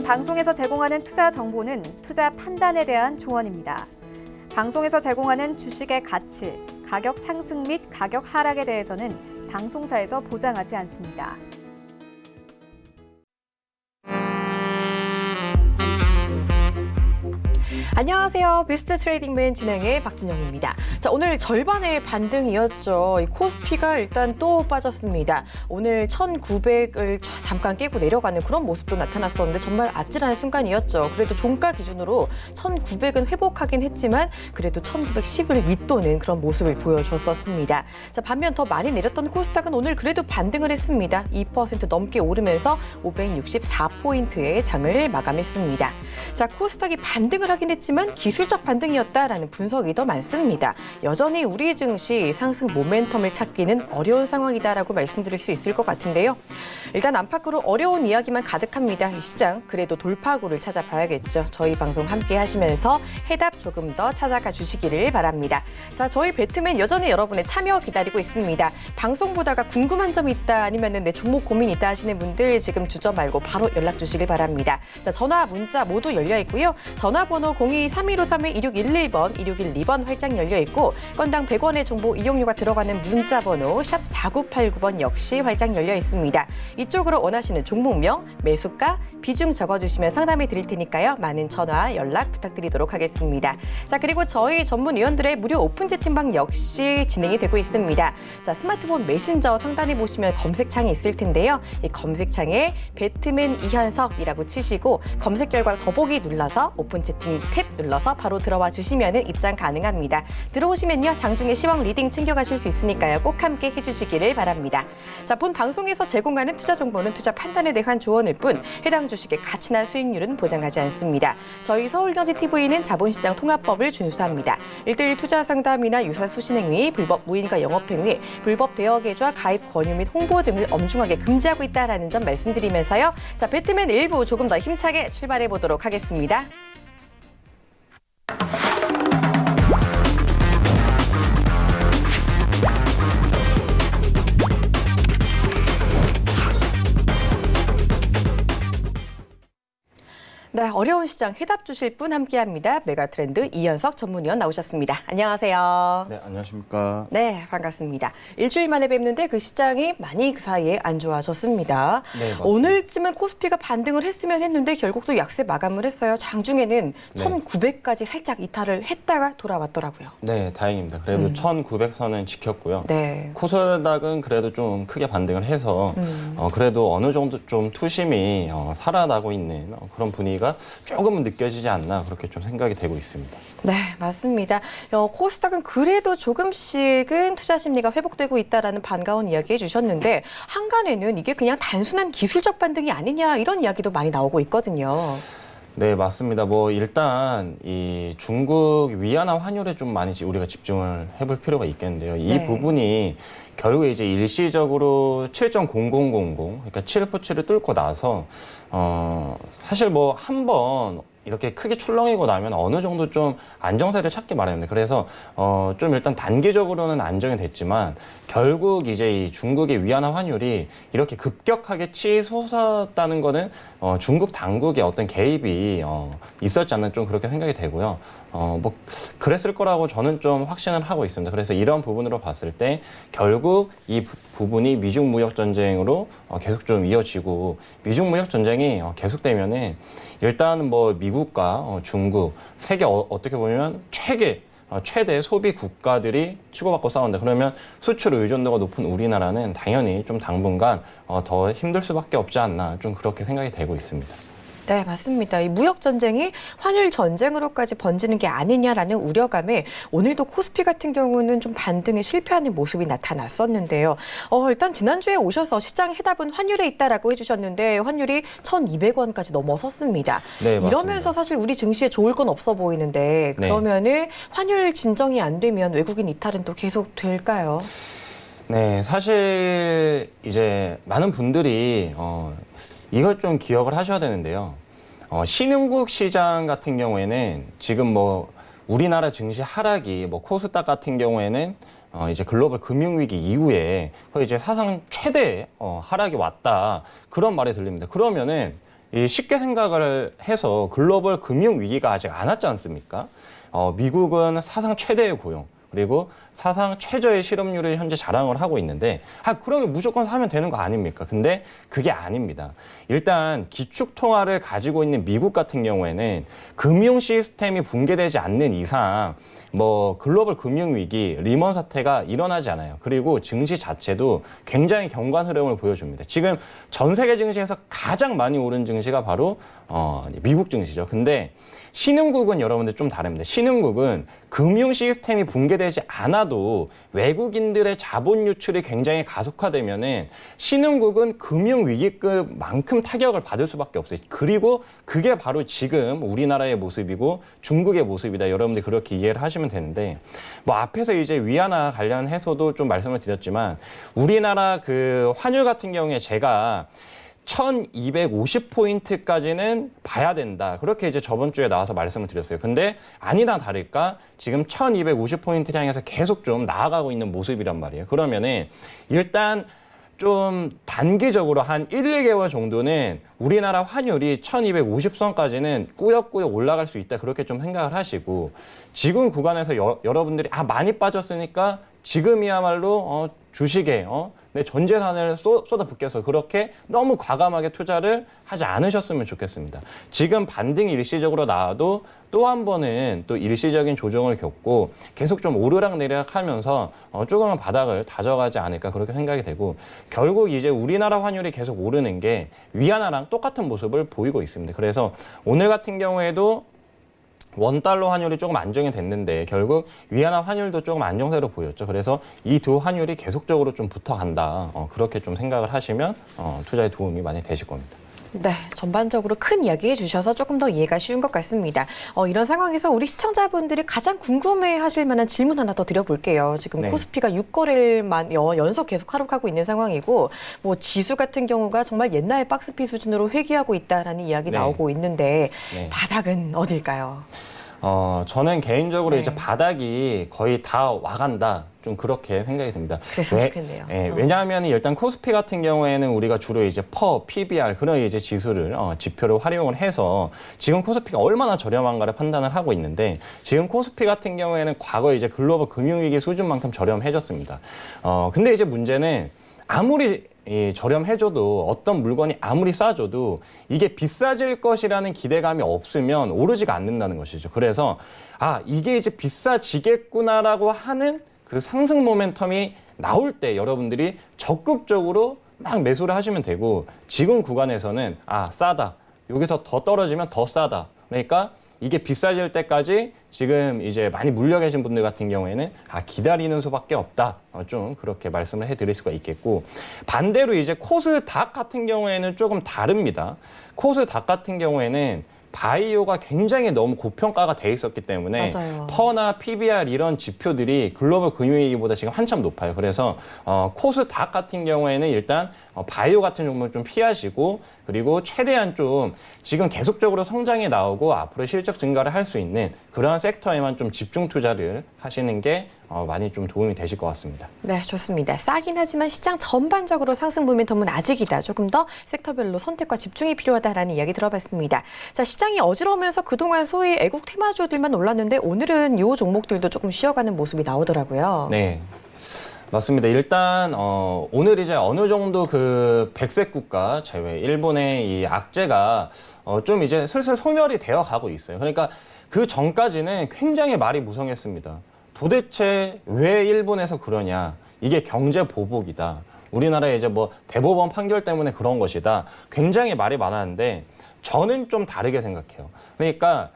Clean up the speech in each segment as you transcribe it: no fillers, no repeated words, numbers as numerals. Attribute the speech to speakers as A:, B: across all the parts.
A: 방송에서 제공하는 투자 정보는 투자 판단에 대한 조언입니다. 방송에서 제공하는 주식의 가치, 가격 상승 및 가격 하락에 대해서는 방송사에서 보장하지 않습니다.
B: 안녕하세요. 베스트 트레이딩맨 진행의 박진영입니다. 자, 오늘 절반의 반등이었죠. 이 코스피가 일단 또 빠졌습니다. 오늘 1900을 잠깐 깨고 내려가는 그런 모습도 나타났었는데 정말 아찔한 순간이었죠. 그래도 종가 기준으로 1900은 회복하긴 했지만 그래도 1910을 윗도는 그런 모습을 보여줬었습니다. 자, 반면 더 많이 내렸던 코스닥은 오늘 그래도 반등을 했습니다. 2% 넘게 오르면서 564포인트의 장을 마감했습니다. 자, 코스닥이 반등을 하긴 했지만 기술적 반등이었다라는 분석이 더 많습니다. 여전히 우리 증시 상승 모멘텀을 찾기는 어려운 상황이다라고 말씀드릴 수 있을 것 같은데요. 일단 안팎으로 어려운 이야기만 가득합니다. 이 시장 그래도 돌파구를 찾아봐야겠죠. 저희 방송 함께 하시면서 해답 조금 더 찾아가 주시기를 바랍니다. 자, 저희 배트맨 여전히 여러분의 참여 기다리고 있습니다. 방송 보다가 궁금한 점 있다 아니면 내 종목 고민 있다 하시는 분들 지금 주저 말고 바로 연락 주시길 바랍니다. 자, 전화, 문자 모두 열려 있고요. 전화번호 02-3153-2611번, 2612번 활짝 열려 있고 건당 100원의 정보 이용료가 들어가는 문자 번호 샵 4989번 역시 활짝 열려 있습니다. 이쪽으로 원하시는 종목명, 매수가, 비중 적어주시면 상담해 드릴 테니까요. 많은 전화, 연락 부탁드리도록 하겠습니다. 자, 그리고 저희 전문위원들의 무료 오픈 채팅방 역시 진행이 되고 있습니다. 자, 스마트폰 메신저 상단에 보시면 검색창이 있을 텐데요. 이 검색창에 배트맨 이현석이라고 치시고 검색 결과 더보기 눌러서 오픈 채팅 탭 눌러서 바로 들어와 주시면 입장 가능합니다. 들어오시면요. 장중에 시황 리딩 챙겨가실 수 있으니까요. 꼭 함께 해주시기를 바랍니다. 자, 본 방송에서 제공하는 투자 정보는 투자 판단에 대한 조언일 뿐 해당 주식의 가치나 수익률은 보장하지 않습니다. 저희 서울경제TV는 자본시장 통합법을 준수합니다. 1:1 투자 상담이나 유사 수신행위, 불법 무인가 영업행위, 불법 대여계좌 가입 권유 및 홍보 등을 엄중하게 금지하고 있다는 점 말씀드리면서요. 자, 배트맨 1부 조금 더 힘차게 출발해 보도록 하겠습니다. 네, 어려운 시장 해답 주실 분 함께합니다. 메가트렌드 이현석 전문위원 나오셨습니다. 안녕하세요.
C: 네, 안녕하십니까.
B: 네, 반갑습니다. 일주일 만에 뵙는데 그 시장이 많이 그 사이에 안 좋아졌습니다.
C: 네, 맞습니다.
B: 오늘쯤은 코스피가 반등을 했으면 했는데 결국 또 약세 마감을 했어요. 장중에는
C: 네.
B: 1900까지 살짝 이탈을 했다가 돌아왔더라고요.
C: 네, 다행입니다. 그래도 1900선은 지켰고요.
B: 네.
C: 코스닥은 그래도 좀 크게 반등을 해서 그래도 어느 정도 좀 투심이 살아나고 있는 그런 분위기가 조금은 느껴지지 않나 그렇게 좀 생각이 되고 있습니다.
B: 네, 맞습니다. 코스닥은 그래도 조금씩은 투자 심리가 회복되고 있다라는 반가운 이야기 해주셨는데 한간에는 이게 그냥 단순한 기술적 반등이 아니냐 이런 이야기도 많이 나오고 있거든요.
C: 네, 맞습니다. 뭐 일단 이 중국 위안화 환율에 좀 많이 우리가 집중을 해볼 필요가 있겠는데요. 이
B: 네.
C: 부분이 결국에 이제 일시적으로 7.0000, 그러니까 7포치를 뚫고 나서 사실 뭐 한 번 이렇게 크게 출렁이고 나면 어느 정도 좀 안정세를 찾기 마련입니다. 그래서 좀 일단 단기적으로는 안정이 됐지만 결국 이제 이 중국의 위안화 환율이 이렇게 급격하게 치솟았다는 거는 중국 당국의 어떤 개입이 있었지 않나 좀 그렇게 생각이 되고요. 뭐 그랬을 거라고 저는 좀 확신을 하고 있습니다. 그래서 이런 부분으로 봤을 때 결국 이 부분이 미중 무역 전쟁으로 계속 좀 이어지고 미중 무역 전쟁이 계속되면은 일단 뭐 미국과 중국 세계 어떻게 보면 최대 소비 국가들이 치고받고 싸운다. 그러면 수출 의존도가 높은 우리나라는 당연히 좀 당분간 더 힘들 수밖에 없지 않나 좀 그렇게 생각이 되고 있습니다.
B: 네, 맞습니다. 이 무역 전쟁이 환율 전쟁으로까지 번지는 게 아니냐라는 우려감에 오늘도 코스피 같은 경우는 좀 반등에 실패하는 모습이 나타났었는데요. 일단 지난주에 오셔서 시장 해답은 환율에 있다라고 해주셨는데 환율이 1,200원까지 넘어섰습니다.
C: 네, 맞습니다.
B: 이러면서 사실 우리 증시에 좋을 건 없어 보이는데 그러면은 환율 진정이 안 되면 외국인 이탈은 또 계속 될까요?
C: 네, 사실 이제 많은 분들이 이걸 좀 기억을 하셔야 되는데요. 신흥국 시장 같은 경우에는 지금 뭐 우리나라 증시 하락이 뭐 코스닥 같은 경우에는 이제 글로벌 금융위기 이후에 거의 이제 사상 최대 하락이 왔다 그런 말이 들립니다. 그러면은 쉽게 생각을 해서 글로벌 금융 위기가 아직 안 왔지 않습니까? 미국은 사상 최대의 고용, 그리고 사상 최저의 실업률을 현재 자랑을 하고 있는데, 그러면 무조건 사면 되는 거 아닙니까? 근데 그게 아닙니다. 일단 기축통화를 가지고 있는 미국 같은 경우에는 금융 시스템이 붕괴되지 않는 이상 뭐 글로벌 금융위기, 리먼 사태가 일어나지 않아요. 그리고 증시 자체도 굉장히 견고한 흐름을 보여줍니다. 지금 전 세계 증시에서 가장 많이 오른 증시가 바로 미국 증시죠. 근데 신흥국은 여러분들 좀 다릅니다. 신흥국은 금융 시스템이 붕괴되지 않아도 외국인들의 자본 유출이 굉장히 가속화되면은 신흥국은 금융 위기급만큼 타격을 받을 수밖에 없어요. 그리고 그게 바로 지금 우리나라의 모습이고 중국의 모습이다. 여러분들 그렇게 이해를 하시면 되는데, 뭐 앞에서 이제 위안화 관련해서도 좀 말씀을 드렸지만 우리나라 그 환율 같은 경우에 제가 1250포인트까지는 봐야 된다. 그렇게 이제 저번 주에 나와서 말씀을 드렸어요. 근데 아니나 다를까 지금 1250포인트 향해서 계속 좀 나아가고 있는 모습이란 말이에요. 그러면은 일단 좀 단기적으로 한 1, 2개월 정도는 우리나라 환율이 1250선까지는 꾸역꾸역 올라갈 수 있다. 그렇게 좀 생각을 하시고, 지금 구간에서 여러분들이 많이 빠졌으니까 지금이야말로 주식에 내 전 재산을 쏟아붓겨서 그렇게 너무 과감하게 투자를 하지 않으셨으면 좋겠습니다. 지금 반등이 일시적으로 나와도 또 한 번은 또 일시적인 조정을 겪고 계속 좀 오르락내리락 하면서 조금은 바닥을 다져가지 않을까 그렇게 생각이 되고, 결국 이제 우리나라 환율이 계속 오르는 게 위안화랑 똑같은 모습을 보이고 있습니다. 그래서 오늘 같은 경우에도 원달러 환율이 조금 안정이 됐는데 결국 위안화 환율도 조금 안정세로 보였죠. 그래서 이 두 환율이 계속적으로 좀 붙어간다. 그렇게 좀 생각을 하시면 투자에 도움이 많이 되실 겁니다.
B: 네, 전반적으로 큰 이야기 해주셔서 조금 더 이해가 쉬운 것 같습니다. 이런 상황에서 우리 시청자분들이 가장 궁금해하실 만한 질문 하나 더 드려볼게요. 지금
C: 네.
B: 코스피가 6거래일만 연속 계속 하락하고 있는 상황이고, 뭐 지수 같은 경우가 정말 옛날 박스피 수준으로 회귀하고 있다라는 이야기
C: 네.
B: 나오고 있는데
C: 네.
B: 바닥은 어딜까요?
C: 저는 개인적으로
B: 네.
C: 이제 바닥이 거의 다 와간다. 좀 그렇게 생각이 듭니다.
B: 그랬으면 좋겠네요.
C: 왜냐하면 일단 코스피 같은 경우에는 우리가 주로 이제 PBR 그런 이제 지수를 지표를 활용을 해서 지금 코스피가 얼마나 저렴한가를 판단을 하고 있는데, 지금 코스피 같은 경우에는 과거 이제 글로벌 금융위기 수준만큼 저렴해졌습니다. 근데 이제 문제는 아무리 저렴해줘도 어떤 물건이 아무리 싸줘도 이게 비싸질 것이라는 기대감이 없으면 오르지가 않는다는 것이죠. 그래서 이게 이제 비싸지겠구나라고 하는 그 상승 모멘텀이 나올 때 여러분들이 적극적으로 막 매수를 하시면 되고, 지금 구간에서는 싸다. 여기서 더 떨어지면 더 싸다. 그러니까 이게 비싸질 때까지 지금 이제 많이 물려 계신 분들 같은 경우에는 기다리는 수밖에 없다. 좀 그렇게 말씀을 해드릴 수가 있겠고, 반대로 이제 코스닥 같은 경우에는 조금 다릅니다. 코스닥 같은 경우에는 바이오가 굉장히 너무 고평가가 돼 있었기 때문에
B: 맞아요.
C: 퍼나 PBR 이런 지표들이 글로벌 금융위기보다 지금 한참 높아요. 그래서 코스닥 같은 경우에는 일단 바이오 같은 종목을 좀 피하시고, 그리고 최대한 좀 지금 계속적으로 성장이 나오고 앞으로 실적 증가를 할 수 있는 그런 섹터에만 좀 집중 투자를 하시는 게 많이 좀 도움이 되실 것 같습니다.
B: 네, 좋습니다. 싸긴 하지만 시장 전반적으로 상승 모멘텀은 아직이다. 조금 더 섹터별로 선택과 집중이 필요하다라는 이야기 들어봤습니다. 자, 시장이 어지러우면서 그동안 소위 애국 테마주들만 올랐는데 오늘은 이 종목들도 조금 쉬어가는 모습이 나오더라고요.
C: 네. 맞습니다. 일단 오늘 이제 어느 정도 그 백색 국가 제외 일본의 이 악재가 좀 이제 슬슬 소멸이 되어 가고 있어요. 그러니까 그 전까지는 굉장히 말이 무성했습니다. 도대체 왜 일본에서 그러냐? 이게 경제 보복이다. 우리나라의 이제 뭐 대법원 판결 때문에 그런 것이다. 굉장히 말이 많았는데 저는 좀 다르게 생각해요. 그러니까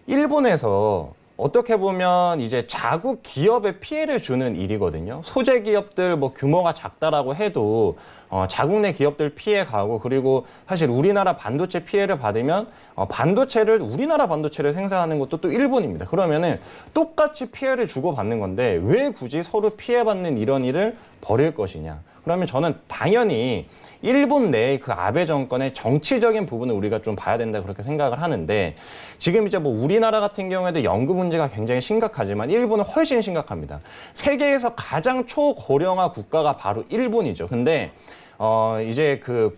C: 일본에서 어떻게 보면 이제 자국 기업에 피해를 주는 일이거든요. 소재 기업들 뭐 규모가 작다라고 해도 자국 내 기업들 피해 가고, 그리고 사실 우리나라 반도체 피해를 받으면 반도체를 우리나라 반도체를 생산하는 것도 또 일본입니다. 그러면은 똑같이 피해를 주고받는 건데 왜 굳이 서로 피해받는 이런 일을 벌일 것이냐? 그러면 저는 당연히 일본 내의 그 아베 정권의 정치적인 부분을 우리가 좀 봐야 된다 그렇게 생각을 하는데, 지금 이제 뭐 우리나라 같은 경우에도 연금 문제가 굉장히 심각하지만 일본은 훨씬 심각합니다. 세계에서 가장 초고령화 국가가 바로 일본이죠. 근데 이제 그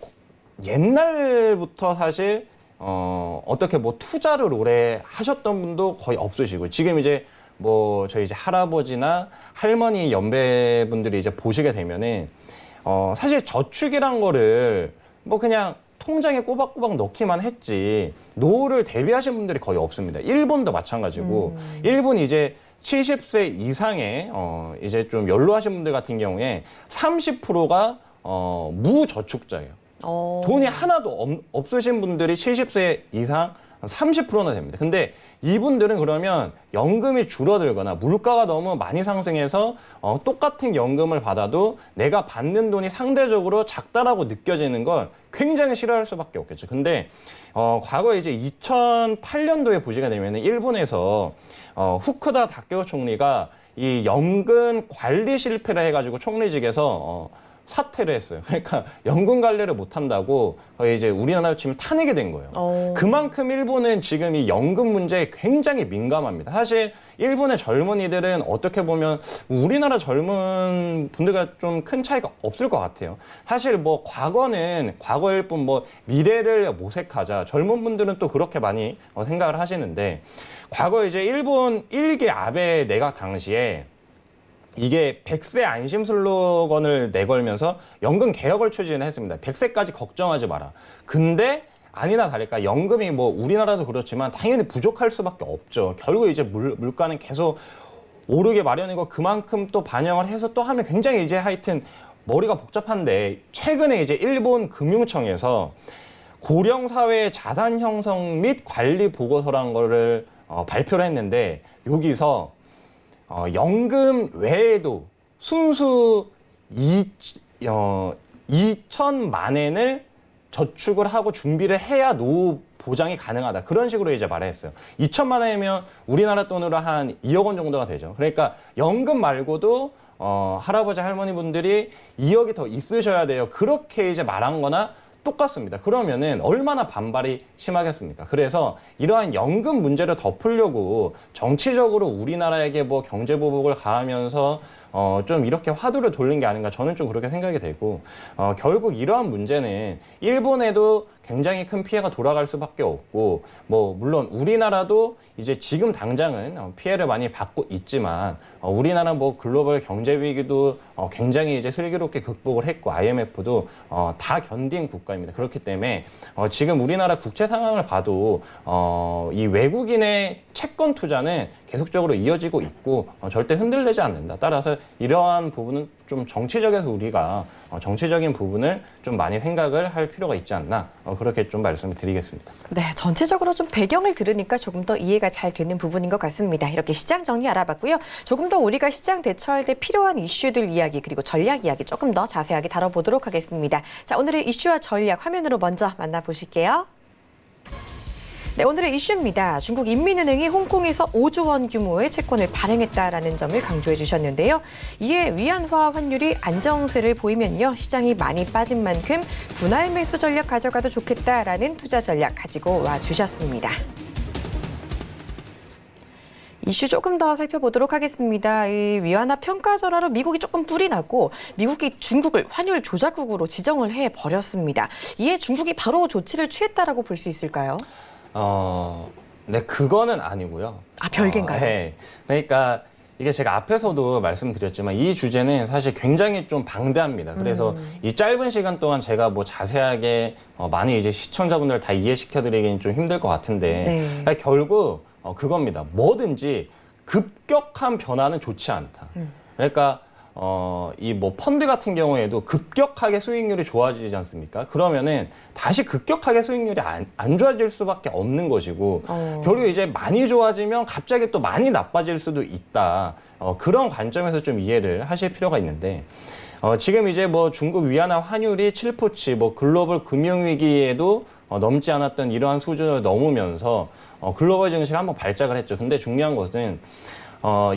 C: 옛날부터 사실 어떻게 뭐 투자를 오래 하셨던 분도 거의 없으시고 지금 이제 뭐 저희 이제 할아버지나 할머니 연배분들이 이제 보시게 되면은 사실 저축이란 거를 뭐 그냥 통장에 꼬박꼬박 넣기만 했지 노후를 대비하신 분들이 거의 없습니다. 일본도 마찬가지고 일본이 이제 70세 이상의 이제 좀 연로하신 분들 같은 경우에 30%가 무저축자예요. 돈이 하나도 없으신 분들이 70세 이상 30%나 됩니다. 근데 이분들은 그러면 연금이 줄어들거나 물가가 너무 많이 상승해서 똑같은 연금을 받아도 내가 받는 돈이 상대적으로 작다라고 느껴지는 걸 굉장히 싫어할 수밖에 없겠죠. 근데 과거에 이제 2008년도에 보시게 되면 일본에서 후쿠다 다케오 총리가 이 연금 관리 실패를 해가지고 총리직에서 사퇴를 했어요. 그러니까 연금 관리를 못한다고 거의 이제 우리나라로 치면 탄핵이 된 거예요. 그만큼 일본은 지금 이 연금 문제에 굉장히 민감합니다. 사실 일본의 젊은이들은 어떻게 보면 우리나라 젊은 분들과 좀 큰 차이가 없을 것 같아요. 사실 뭐 과거는 과거일 뿐 뭐 미래를 모색하자 젊은 분들은 또 그렇게 많이 생각을 하시는데 과거 이제 일본 1기 아베 내각 당시에 이게 100세 안심 슬로건을 내걸면서 연금 개혁을 추진했습니다. 100세까지 걱정하지 마라. 근데 아니나 다를까 연금이 뭐 우리나라도 그렇지만 당연히 부족할 수밖에 없죠. 결국 이제 물가는 계속 오르게 마련이고 그만큼 또 반영을 해서 또 하면 굉장히 이제 하여튼 머리가 복잡한데 최근에 이제 일본 금융청에서 고령사회의 자산 형성 및 관리 보고서라는 거를 발표를 했는데 여기서 연금 외에도 순수 2천만 엔을 저축을 하고 준비를 해야 노후 보장이 가능하다. 그런 식으로 이제 말했어요. 2천만 원이면 우리나라 돈으로 한 2억 원 정도가 되죠. 그러니까 연금 말고도 할아버지 할머니 분들이 2억이 더 있으셔야 돼요. 그렇게 이제 말한 거나 똑같습니다. 그러면은 얼마나 반발이 심하겠습니까? 그래서 이러한 연금 문제를 덮으려고 정치적으로 우리나라에게 뭐 경제보복을 가하면서 좀 이렇게 화두를 돌린 게 아닌가 저는 좀 그렇게 생각이 되고 결국 이러한 문제는 일본에도 굉장히 큰 피해가 돌아갈 수밖에 없고 뭐 물론 우리나라도 이제 지금 당장은 피해를 많이 받고 있지만 우리나라 뭐 글로벌 경제 위기도 굉장히 이제 슬기롭게 극복을 했고 IMF도 다 견딘 국가입니다. 그렇기 때문에 지금 우리나라 국채 상황을 봐도 이 외국인의 채권 투자는 계속적으로 이어지고 있고 절대 흔들리지 않는다. 따라서 이러한 부분은 좀 정치적에서 우리가 정치적인 부분을 좀 많이 생각을 할 필요가 있지 않나 그렇게 좀 말씀을 드리겠습니다.
B: 네, 전체적으로 좀 배경을 들으니까 조금 더 이해가 잘 되는 부분인 것 같습니다. 이렇게 시장 정리 알아봤고요. 조금 더 우리가 시장 대처할 때 필요한 이슈들 이야기 그리고 전략 이야기 조금 더 자세하게 다뤄보도록 하겠습니다. 자, 오늘의 이슈와 전략 화면으로 먼저 만나보실게요. 네, 오늘의 이슈입니다. 중국 인민은행이 홍콩에서 5조 원 규모의 채권을 발행했다라는 점을 강조해 주셨는데요. 이에 위안화 환율이 안정세를 보이면요. 시장이 많이 빠진 만큼 분할 매수 전략 가져가도 좋겠다라는 투자 전략 가지고 와 주셨습니다. 이슈 조금 더 살펴보도록 하겠습니다. 이 위안화 평가 절하로 미국이 조금 뿔이 나고 미국이 중국을 환율 조작국으로 지정을 해버렸습니다. 이에 중국이 바로 조치를 취했다라고 볼 수 있을까요?
C: 네, 그거는 아니고요.
B: 아, 별개인가요?
C: 네. 그러니까 이게 제가 앞에서도 말씀드렸지만 이 주제는 사실 굉장히 좀 방대합니다. 그래서 이 짧은 시간 동안 제가 뭐 자세하게 많이 이제 시청자분들 다 이해시켜드리기는 좀 힘들 것 같은데
B: 네.
C: 그러니까 결국 그겁니다. 뭐든지 급격한 변화는 좋지 않다. 그러니까 이 뭐 펀드 같은 경우에도 급격하게 수익률이 좋아지지 않습니까? 그러면은 다시 급격하게 수익률이 안 좋아질 수밖에 없는 것이고 결국 이제 많이 좋아지면 갑자기 또 많이 나빠질 수도 있다. 그런 관점에서 좀 이해를 하실 필요가 있는데 지금 이제 뭐 중국 위안화 환율이 7포치 뭐 글로벌 금융위기에도 넘지 않았던 이러한 수준을 넘으면서 글로벌 증시가 한번 발작을 했죠. 근데 중요한 것은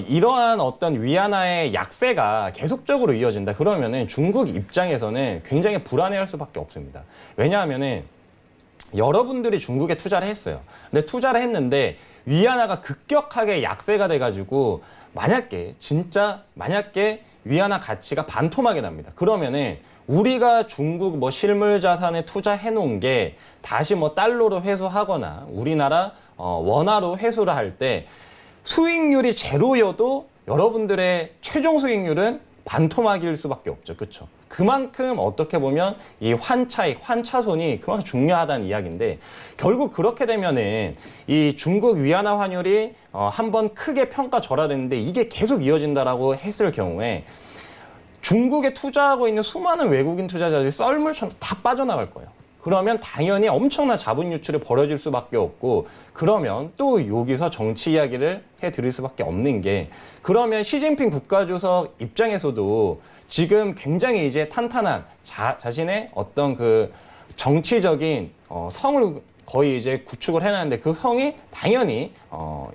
C: 이러한 어떤 위안화의 약세가 계속적으로 이어진다. 그러면은 중국 입장에서는 굉장히 불안해할 수밖에 없습니다. 왜냐하면은 여러분들이 중국에 투자를 했어요. 근데 투자를 했는데 위안화가 급격하게 약세가 돼가지고 만약에 위안화 가치가 반토막이 납니다. 그러면은 우리가 중국 뭐 실물 자산에 투자해 놓은 게 다시 뭐 달러로 회수하거나 우리나라 원화로 회수를 할 때 수익률이 제로여도 여러분들의 최종 수익률은 반토막일 수밖에 없죠. 그렇죠? 그만큼 어떻게 보면 이 환차익, 환차손이 그만큼 중요하다는 이야기인데 결국 그렇게 되면은 이 중국 위안화 환율이 한번 크게 평가 절하됐는데 이게 계속 이어진다라고 했을 경우에 중국에 투자하고 있는 수많은 외국인 투자자들이 썰물처럼 다 빠져나갈 거예요. 그러면 당연히 엄청난 자본 유출이 벌어질 수밖에 없고 그러면 또 여기서 정치 이야기를 해드릴 수밖에 없는 게 그러면 시진핑 국가주석 입장에서도 지금 굉장히 이제 탄탄한 자신의 어떤 그 정치적인 성을 거의 이제 구축을 해놨는데 그 성이 당연히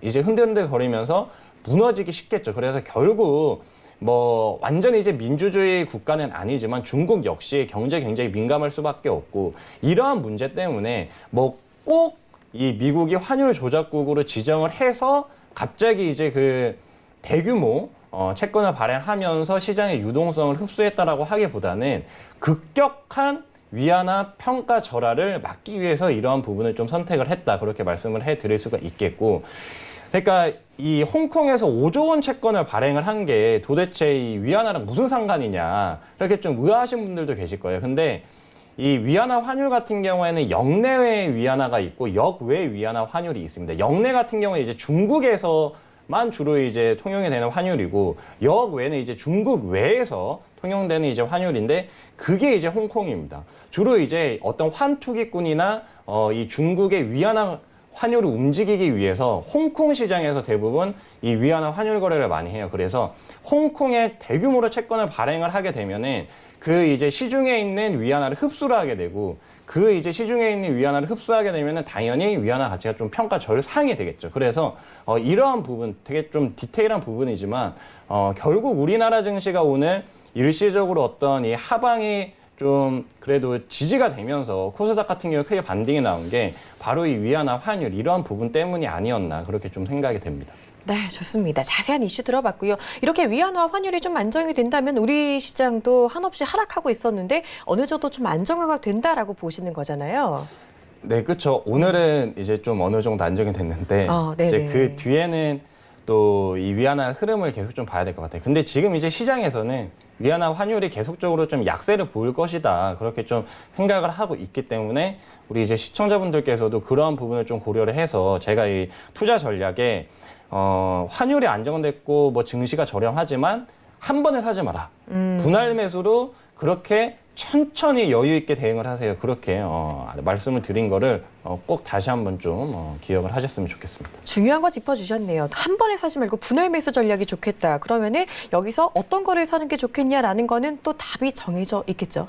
C: 이제 흔들흔들 거리면서 무너지기 쉽겠죠. 그래서 결국 뭐 완전히 이제 민주주의 국가는 아니지만 중국 역시 경제에 굉장히 민감할 수밖에 없고 이러한 문제 때문에 뭐 꼭 이 미국이 환율 조작국으로 지정을 해서 갑자기 이제 그 대규모 채권을 발행하면서 시장의 유동성을 흡수했다라고 하기보다는 급격한 위안화 평가 절하를 막기 위해서 이러한 부분을 좀 선택을 했다 그렇게 말씀을 해드릴 수가 있겠고 그러니까 이 홍콩에서 5조 원 채권을 발행을 한 게 도대체 이 위안화랑 무슨 상관이냐 이렇게 좀 의아하신 분들도 계실 거예요. 근데 이 위안화 환율 같은 경우에는 역내외 위안화가 있고 역외 위안화 환율이 있습니다. 역내 같은 경우에 이제 중국에서만 주로 이제 통용이 되는 환율이고 역외는 이제 중국 외에서 통용되는 이제 환율인데 그게 이제 홍콩입니다. 주로 이제 어떤 환투기꾼이나 이 중국의 위안화 환율을 움직이기 위해서 홍콩 시장에서 대부분 이 위안화 환율 거래를 많이 해요. 그래서 홍콩에 대규모로 채권을 발행을 하게 되면은 그 이제 시중에 있는 위안화를 흡수를 하게 되고 그 이제 시중에 있는 위안화를 흡수하게 되면은 당연히 위안화 가치가 좀 평가 절상이 되겠죠. 그래서 이러한 부분 되게 좀 디테일한 부분이지만 결국 우리나라 증시가 오늘 일시적으로 어떤 이 하방이 좀 그래도 지지가 되면서 코스닥 같은 경우에 크게 반등이 나온 게 바로 이 위안화 환율 이러한 부분 때문이 아니었나 그렇게 좀 생각이 됩니다.
B: 네, 좋습니다. 자세한 이슈 들어봤고요. 이렇게 위안화 환율이 좀 안정이 된다면 우리 시장도 한없이 하락하고 있었는데 어느 정도 좀 안정화가 된다라고 보시는 거잖아요.
C: 네, 그렇죠. 오늘은 이제 좀 어느 정도 안정이 됐는데 이제 그 뒤에는 또 이 위안화 흐름을 계속 좀 봐야 될 것 같아요. 근데 지금 이제 시장에서는 위안화 환율이 계속적으로 좀 약세를 보일 것이다. 그렇게 좀 생각을 하고 있기 때문에 우리 이제 시청자분들께서도 그러한 부분을 좀 고려를 해서 제가 이 투자 전략에 환율이 안정됐고 뭐 증시가 저렴하지만 한 번에 사지 마라. 분할 매수로 그렇게 천천히 여유 있게 대응을 하세요. 그렇게 말씀을 드린 거를 꼭 다시 한번 좀 기억을 하셨으면 좋겠습니다.
B: 중요한 거 짚어주셨네요. 한 번에 사지 말고 분할 매수 전략이 좋겠다. 그러면은 여기서 어떤 거를 사는 게 좋겠냐라는 거는 또 답이 정해져 있겠죠.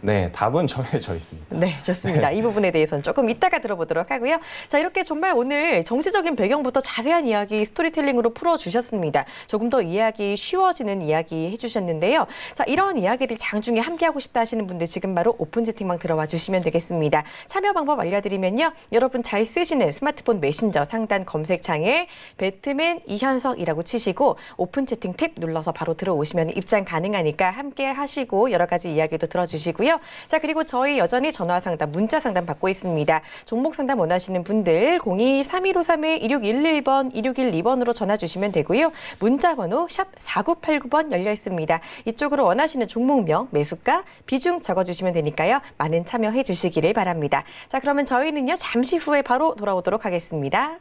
C: 네, 답은 정해져 있습니다.
B: 네, 좋습니다. 이 부분에 대해서는 조금 이따가 들어보도록 하고요. 자, 이렇게 정말 오늘 정치적인 배경부터 자세한 이야기 스토리텔링으로 풀어주셨습니다. 조금 더 이해하기 쉬워지는 이야기 해주셨는데요. 자, 이런 이야기들 장중에 함께하고 싶다 하시는 분들 지금 바로 오픈 채팅방 들어와 주시면 되겠습니다. 참여 방법 알려드리면요. 여러분 잘 쓰시는 스마트폰 메신저 상단 검색창에 배트맨 이현석이라고 치시고 오픈 채팅 탭 눌러서 바로 들어오시면 입장 가능하니까 함께 하시고 여러 가지 이야기도 들어주시고요. 자, 그리고 저희 여전히 전화 상담, 문자 상담 받고 있습니다. 종목 상담 원하시는 분들 02-3153-2611번, 2612번으로 전화 주시면 되고요. 문자 번호 샵 4989번 열려 있습니다. 이쪽으로 원하시는 종목명, 매수가, 비중 적어주시면 되니까요. 많은 참여해 주시기를 바랍니다. 자, 그러면 저희는요. 잠시 후에 바로 돌아오도록 하겠습니다.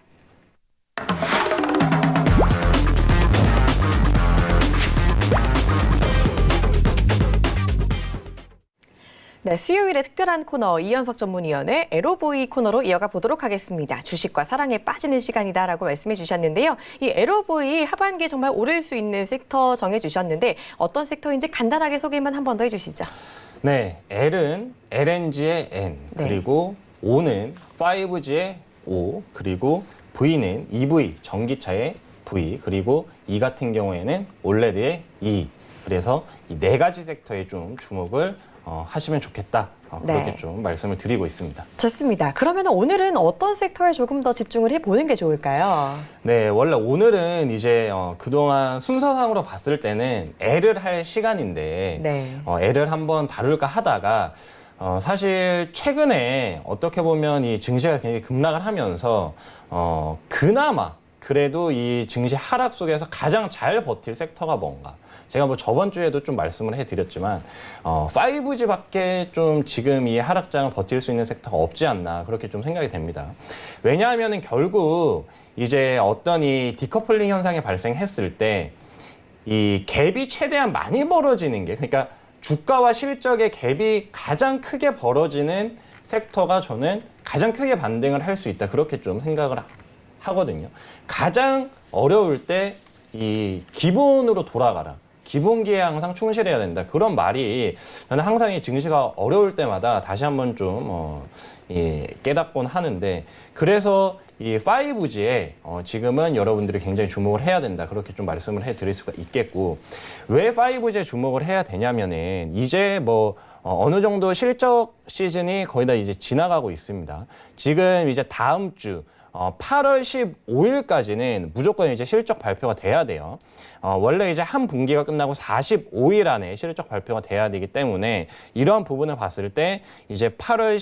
B: 네, 수요일에 특별한 코너 이현석 전문위원의 에로보이 코너로 이어가 보도록 하겠습니다. 주식과 사랑에 빠지는 시간이다라고 말씀해 주셨는데요. 이 에로보이 하반기에 정말 오를 수 있는 섹터 정해 주셨는데 어떤 섹터인지 간단하게 소개만 한 번 더 해주시죠.
C: 네, L은 LNG의 N, 그리고 O는 5G의 O, 그리고 V는 EV, 전기차의 V, 그리고 E 같은 경우에는 올레드의 E. 그래서 이 네 가지 섹터에 좀 주목을 하시면 좋겠다. 그렇게
B: 네.
C: 좀 말씀을 드리고 있습니다.
B: 좋습니다. 그러면 오늘은 어떤 섹터에 조금 더 집중을 해보는 게 좋을까요?
C: 네, 원래 오늘은 이제 그동안 순서상으로 봤을 때는 L을 할 시간인데
B: 네.
C: L을 한번 다룰까 하다가 사실 최근에 어떻게 보면 이 증시가 굉장히 급락을 하면서 그나마 그래도 이 증시 하락 속에서 가장 잘 버틸 섹터가 뭔가. 제가 뭐 저번 주에도 좀 말씀을 해드렸지만 5G밖에 좀 지금 이 하락장을 버틸 수 있는 섹터가 없지 않나 그렇게 좀 생각이 됩니다. 왜냐하면은 결국 이제 어떤 이 디커플링 현상이 발생했을 때 이 갭이 최대한 많이 벌어지는 게 그러니까 주가와 실적의 갭이 가장 크게 벌어지는 섹터가 저는 가장 크게 반등을 할 수 있다 그렇게 좀 생각을 하거든요. 가장 어려울 때 이 기본으로 돌아가라. 기본기에 항상 충실해야 된다. 그런 말이 저는 항상 이 증시가 어려울 때마다 다시 한번 좀 깨닫곤 하는데 그래서 이 5G에 지금은 여러분들이 굉장히 주목을 해야 된다. 그렇게 좀 말씀을 해드릴 수가 있겠고 왜 5G에 주목을 해야 되냐면은 이제 뭐 어느 정도 실적 시즌이 거의 다 이제 지나가고 있습니다. 지금 이제 다음 주 8월 15일까지는 무조건 이제 실적 발표가 돼야 돼요. 원래 이제 한 분기가 끝나고 45일 안에 실적 발표가 돼야 되기 때문에 이런 부분을 봤을 때 이제 8월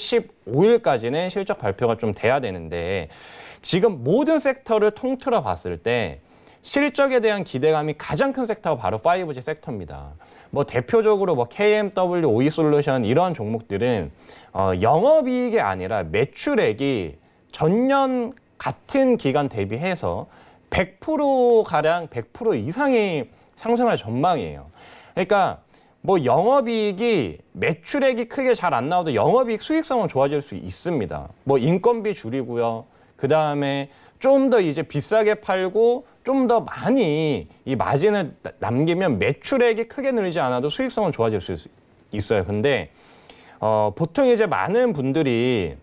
C: 15일까지는 실적 발표가 좀 돼야 되는데 지금 모든 섹터를 통틀어 봤을 때 실적에 대한 기대감이 가장 큰 섹터가 바로 5G 섹터입니다. 뭐 대표적으로 뭐 KMW, OE솔루션 이런 종목들은 영업이익이 아니라 매출액이 전년 같은 기간 대비해서 100%가량 100% 이상이 상승할 전망이에요. 그러니까 뭐 영업이익이 매출액이 크게 잘 안 나와도 영업이익 수익성은 좋아질 수 있습니다. 뭐 인건비 줄이고요. 그 다음에 좀 더 이제 비싸게 팔고 좀 더 많이 이 마진을 남기면 매출액이 크게 늘지 않아도 수익성은 좋아질 수 있어요. 근데 보통 이제 많은 분들이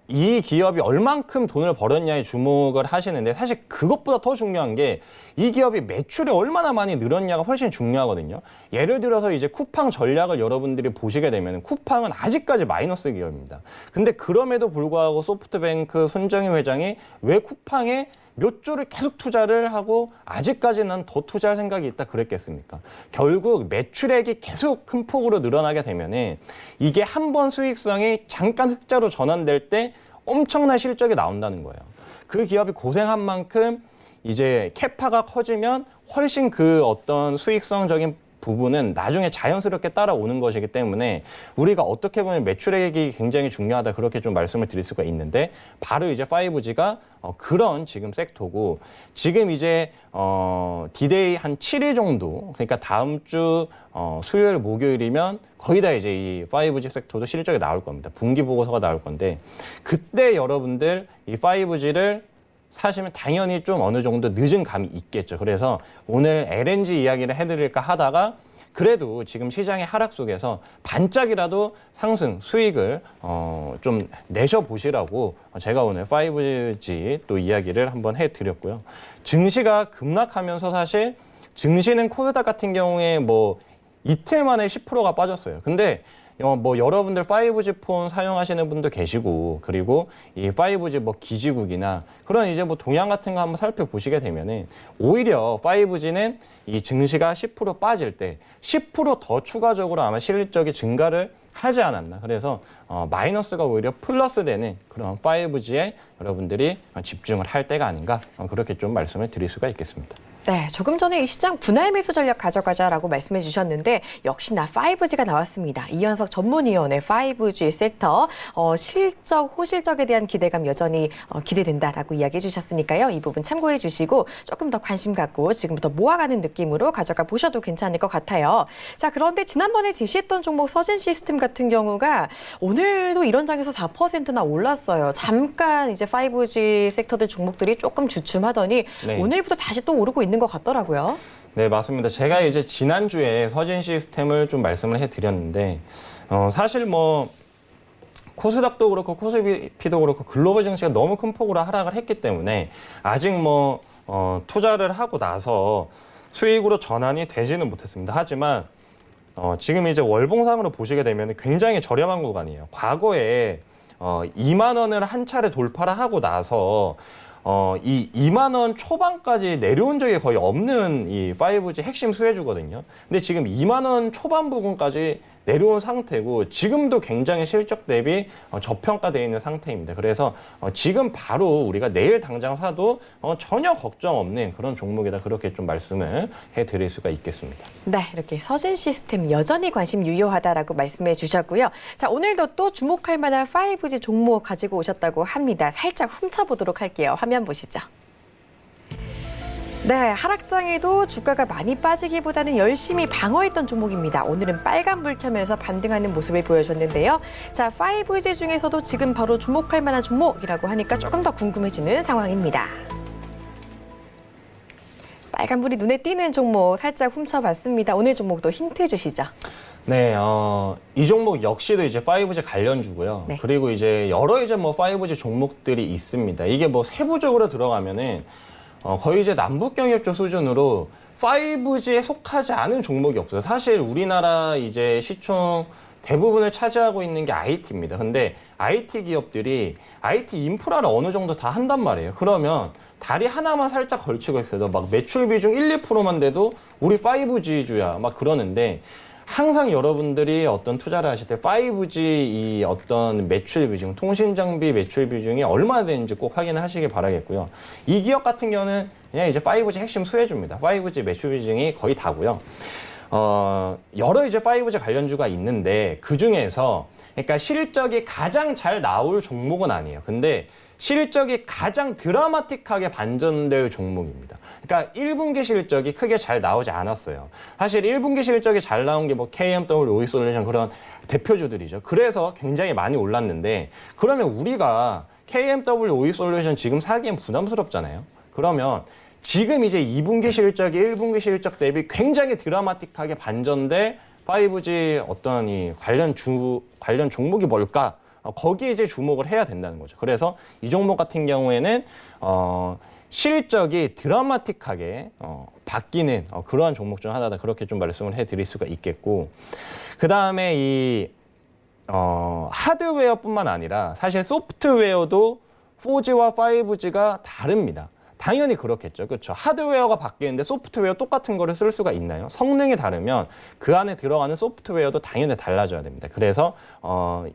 C: 이 기업이 얼만큼 돈을 벌었냐에 주목을 하시는데 사실 그것보다 더 중요한 게 이 기업이 매출이 얼마나 많이 늘었냐가 훨씬 중요하거든요. 예를 들어서 이제 쿠팡 전략을 여러분들이 보시게 되면 쿠팡은 아직까지 마이너스 기업입니다. 근데 그럼에도 불구하고 소프트뱅크 손정희 회장이 왜 쿠팡에 몇 조를 계속 투자를 하고 아직까지는 더 투자할 생각이 있다 그랬겠습니까? 결국 매출액이 계속 큰 폭으로 늘어나게 되면은 이게 한 번 수익성이 잠깐 흑자로 전환될 때 엄청난 실적이 나온다는 거예요. 그 기업이 고생한 만큼 이제 캐파가 커지면 훨씬 그 어떤 수익성적인 부분은 나중에 자연스럽게 따라오는 것이기 때문에 우리가 어떻게 보면 매출액이 굉장히 중요하다 그렇게 좀 말씀을 드릴 수가 있는데 바로 이제 5G가 그런 지금 섹터고 지금 이제 디데이 한 7일 정도 그러니까 다음 주 수요일 목요일이면 거의 다 이제 이 5G 섹터도 실적이 나올 겁니다. 분기 보고서가 나올 건데 그때 여러분들 이 5G를 사시면 당연히 좀 어느 정도 늦은 감이 있겠죠. 그래서 오늘 LNG 이야기를 해드릴까 하다가 그래도 지금 시장의 하락 속에서 반짝이라도 상승 수익을 좀 내셔보시라고 제가 오늘 5G 또 이야기를 한번 해드렸고요. 증시가 급락하면서 사실 증시는 코스닥 같은 경우에 뭐 이틀 만에 10%가 빠졌어요. 근데 뭐 여러분들 5G 폰 사용하시는 분도 계시고 그리고 이 5G 뭐 기지국이나 그런 이제 뭐 동향 같은 거 한번 살펴보시게 되면은 오히려 5G는 이 증시가 10% 빠질 때 10% 더 추가적으로 아마 실적이 증가를 하지 않았나. 그래서 마이너스가 오히려 플러스 되는 그런 5G에 여러분들이 집중을 할 때가 아닌가 그렇게 좀 말씀을 드릴 수가 있겠습니다.
B: 네, 조금 전에 이 시장 분할 매수 전략 가져가자라고 말씀해 주셨는데 역시나 5G가 나왔습니다. 이현석 전문위원의 5G 섹터 실적, 호실적에 대한 기대감 여전히 기대된다라고 이야기해 주셨으니까요. 이 부분 참고해 주시고 조금 더 관심 갖고 지금부터 모아가는 느낌으로 가져가 보셔도 괜찮을 것 같아요. 자, 그런데 지난번에 제시했던 종목 서진 시스템 같은 경우가 오늘도 이런 장에서 4%나 올랐어요. 잠깐 이제 5G 섹터들 종목들이 조금 주춤하더니
C: 네.
B: 오늘부터 다시 또 오르고 있는 것 같더라고요.
C: 네, 맞습니다. 제가 이제 지난주에 서진 시스템을 좀 말씀을 해드렸는데, 사실 뭐, 코스닥도 그렇고, 코스피도 그렇고, 글로벌 증시가 너무 큰 폭으로 하락을 했기 때문에, 아직 뭐, 투자를 하고 나서 수익으로 전환이 되지는 못했습니다. 하지만, 지금 이제 월봉상으로 보시게 되면 굉장히 저렴한 구간이에요. 과거에 2만 원을 한 차례 돌파를 하고 나서 이 2만 원 초반까지 내려온 적이 거의 없는 이 5G 핵심 수혜주거든요. 근데 지금 2만 원 초반 부분까지 내려온 상태고 지금도 굉장히 실적 대비 저평가되어 있는 상태입니다. 그래서 지금 바로 우리가 내일 당장 사도 전혀 걱정 없는 그런 종목이다. 그렇게 좀 말씀을 해드릴 수가 있겠습니다.
B: 네, 이렇게 서진 시스템 여전히 관심 유효하다라고 말씀해 주셨고요. 자, 오늘도 또 주목할 만한 5G 종목 가지고 오셨다고 합니다. 살짝 훔쳐보도록 할게요. 화면 보시죠. 네, 하락장에도 주가가 많이 빠지기보다는 열심히 방어했던 종목입니다. 오늘은 빨간불 켜면서 반등하는 모습을 보여줬는데요. 자, 5G 중에서도 지금 바로 주목할 만한 종목이라고 하니까 조금 더 궁금해지는 상황입니다. 빨간불이 눈에 띄는 종목 살짝 훔쳐봤습니다. 오늘 종목도 힌트 주시죠.
C: 네, 이 종목 역시도 이제 5G 관련주고요.
B: 네.
C: 그리고 이제 여러 이제 뭐 5G 종목들이 있습니다. 이게 뭐 세부적으로 들어가면은 거의 이제 남북경협조 수준으로 5G에 속하지 않은 종목이 없어요. 사실 우리나라 이제 시총 대부분을 차지하고 있는 게 IT입니다. 근데 IT 기업들이 IT 인프라를 어느 정도 다 한단 말이에요. 그러면 다리 하나만 살짝 걸치고 있어도 막 매출 비중 1, 2%만 돼도 우리 5G주야 막 그러는데 항상 여러분들이 어떤 투자를 하실 때 5G 이 어떤 매출 비중, 통신 장비 매출 비중이 얼마나 되는지 꼭 확인을 하시길 바라겠고요. 이 기업 같은 경우는 그냥 이제 5G 핵심 수혜주입니다. 5G 매출 비중이 거의 다고요. 여러 이제 5G 관련주가 있는데 그 중에서 그러니까 실적이 가장 잘 나올 종목은 아니에요. 근데 실적이 가장 드라마틱하게 반전될 종목입니다. 그러니까 1분기 실적이 크게 잘 나오지 않았어요. 사실 1분기 실적이 잘 나온 게 뭐 KMW, 오이솔루션 그런 대표주들이죠. 그래서 굉장히 많이 올랐는데 그러면 우리가 KMW, 오이솔루션 지금 사기엔 부담스럽잖아요. 그러면 지금 이제 2분기 실적이 1분기 실적 대비 굉장히 드라마틱하게 반전될 5G 어떤 이 관련 종목이 뭘까? 거기에 이제 주목을 해야 된다는 거죠. 그래서 이 종목 같은 경우에는 실적이 드라마틱하게 바뀌는 그러한 종목 중 하나다. 그렇게 좀 말씀을 해드릴 수가 있겠고, 그 다음에 이 하드웨어뿐만 아니라 사실 소프트웨어도 4G와 5G가 다릅니다. 당연히 그렇겠죠. 그렇죠. 하드웨어가 바뀌는데 소프트웨어 똑같은 거를 쓸 수가 있나요? 성능이 다르면 그 안에 들어가는 소프트웨어도 당연히 달라져야 됩니다. 그래서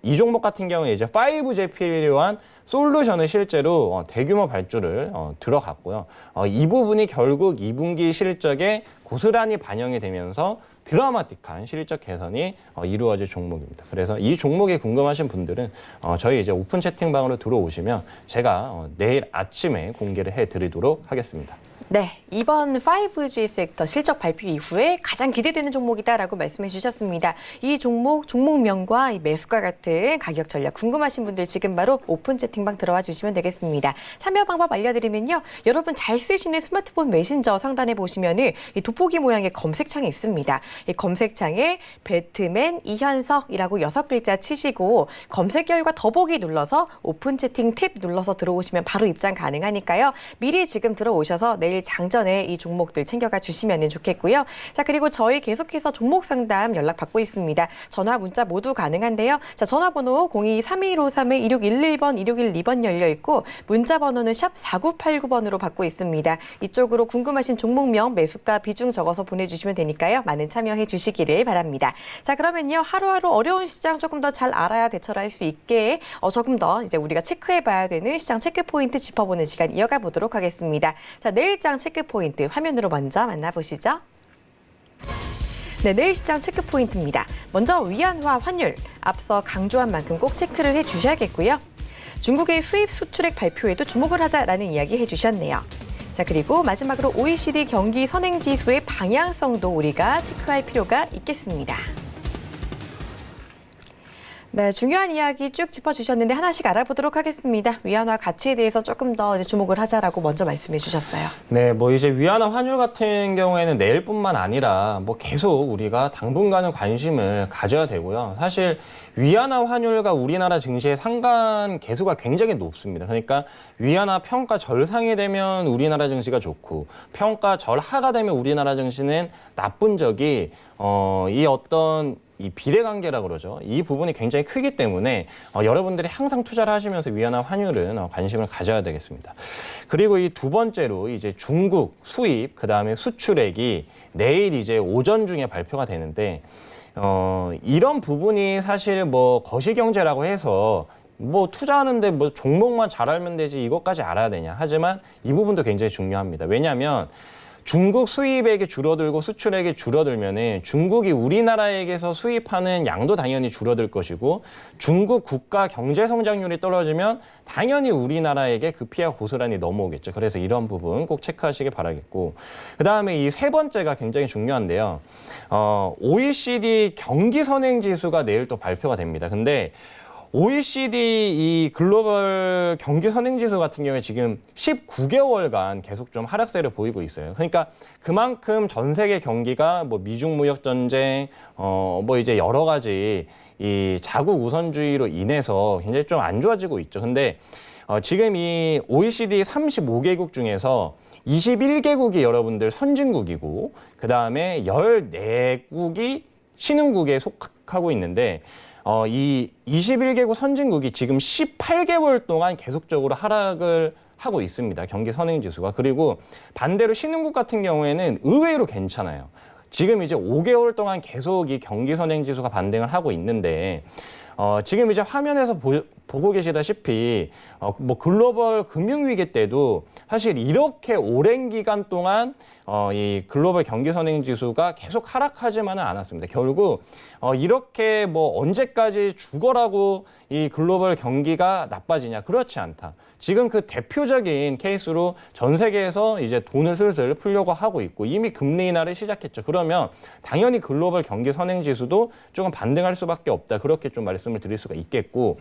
C: 이 종목 같은 경우에 이제 5G에 필요한 솔루션을 실제로 대규모 발주를 들어갔고요. 이 부분이 결국 2분기 실적에 고스란히 반영이 되면서 드라마틱한 실적 개선이 이루어질 종목입니다. 그래서 이 종목이 궁금하신 분들은 저희 이제 오픈 채팅방으로 들어오시면 제가 내일 아침에 공개를 해드리도록 하겠습니다.
B: 네, 이번 5G 섹터 실적 발표 이후에 가장 기대되는 종목이다라고 말씀해 주셨습니다. 이 종목명과 이 매수가 같은 가격 전략 궁금하신 분들 지금 바로 오픈 채팅방 들어와 주시면 되겠습니다. 참여 방법 알려드리면요. 여러분 잘 쓰시는 스마트폰 메신저 상단에 보시면은 이 돋보기 모양의 검색창이 있습니다. 이 검색창에 배트맨 이현석이라고 6글자 치시고 검색 결과 더보기 눌러서 오픈 채팅 탭 눌러서 들어오시면 바로 입장 가능하니까요. 미리 지금 들어오셔서 내일 장전에 이 종목들 챙겨가 주시면 좋겠고요. 자, 그리고 저희 계속해서 종목 상담 연락 받고 있습니다. 전화, 문자 모두 가능한데요. 자, 전화번호 02-3153-2611번, 2612번 열려 있고 문자 번호는 샵 4989번으로 받고 있습니다. 이쪽으로 궁금하신 종목명, 매수가, 비중 적어서 보내주시면 되니까요. 많은 참여해 주시기를 바랍니다. 자, 그러면요. 하루하루 어려운 시장 조금 더 잘 알아야 대처를 할 수 있게 조금 더 이제 우리가 체크해 봐야 되는 시장 체크 포인트 짚어보는 시간 이어가 보도록 하겠습니다. 자, 내일 시장 체크 포인트 화면으로 먼저 만나보시죠. 네, 내일 시장 체크 포인트입니다. 먼저 위안화 환율, 앞서 강조한 만큼 꼭 체크를 해주셔야겠고요. 중국의 수입 수출액 발표에도 주목을 하자라는 이야기 해주셨네요. 자, 그리고 마지막으로 OECD 경기 선행지수의 방향성도 우리가 체크할 필요가 있겠습니다. 네, 중요한 이야기 쭉 짚어주셨는데 하나씩 알아보도록 하겠습니다. 위안화 가치에 대해서 조금 더 이제 주목을 하자라고 먼저 말씀해 주셨어요.
C: 네, 뭐 이제 위안화 환율 같은 경우에는 내일뿐만 아니라 뭐 계속 우리가 당분간은 관심을 가져야 되고요. 사실 위안화 환율과 우리나라 증시의 상관 계수가 굉장히 높습니다. 그러니까 위안화 평가 절상이 되면 우리나라 증시가 좋고 평가 절하가 되면 우리나라 증시는 나쁜 적이 이 어떤 이 비례관계라 그러죠. 이 부분이 굉장히 크기 때문에 여러분들이 항상 투자를 하시면서 위안화 환율은 관심을 가져야 되겠습니다. 그리고 이 두 번째로 이제 중국 수입 그다음에 수출액이 내일 이제 오전 중에 발표가 되는데 이런 부분이 사실 뭐 거시경제라고 해서 뭐 투자하는데 뭐 종목만 잘 알면 되지 이것까지 알아야 되냐. 하지만 이 부분도 굉장히 중요합니다. 왜냐하면 중국 수입액이 줄어들고 수출액이 줄어들면은 중국이 우리나라에게서 수입하는 양도 당연히 줄어들 것이고 중국 국가 경제 성장률이 떨어지면 당연히 우리나라에게 그 피해 고스란히 넘어오겠죠. 그래서 이런 부분 꼭 체크하시길 바라겠고 그다음에 이 세 번째가 굉장히 중요한데요. OECD 경기 선행 지수가 내일 또 발표가 됩니다. 근데 OECD 이 글로벌 경기 선행지수 같은 경우에 지금 19개월간 계속 좀 하락세를 보이고 있어요. 그러니까 그만큼 전 세계 경기가 뭐 미중 무역 전쟁, 뭐 이제 여러 가지 이 자국 우선주의로 인해서 굉장히 좀 안 좋아지고 있죠. 근데 지금 이 OECD 35개국 중에서 21개국이 여러분들 선진국이고 그 다음에 14국이 신흥국에 속하고 있는데 이 21개국 선진국이 지금 18개월 동안 계속적으로 하락을 하고 있습니다. 경기 선행지수가. 그리고 반대로 신흥국 같은 경우에는 의외로 괜찮아요. 지금 이제 5개월 동안 계속 이 경기 선행지수가 반등을 하고 있는데 지금 이제 화면에서 보고 계시다시피 뭐 글로벌 금융위기 때도 사실 이렇게 오랜 기간 동안 이 글로벌 경기 선행 지수가 계속 하락하지만은 않았습니다. 결국 이렇게 뭐 언제까지 죽어라고 이 글로벌 경기가 나빠지냐 그렇지 않다. 지금 그 대표적인 케이스로 전 세계에서 이제 돈을 슬슬 풀려고 하고 있고 이미 금리 인하를 시작했죠. 그러면 당연히 글로벌 경기 선행 지수도 조금 반등할 수밖에 없다. 그렇게 좀 말씀을 드릴 수가 있겠고.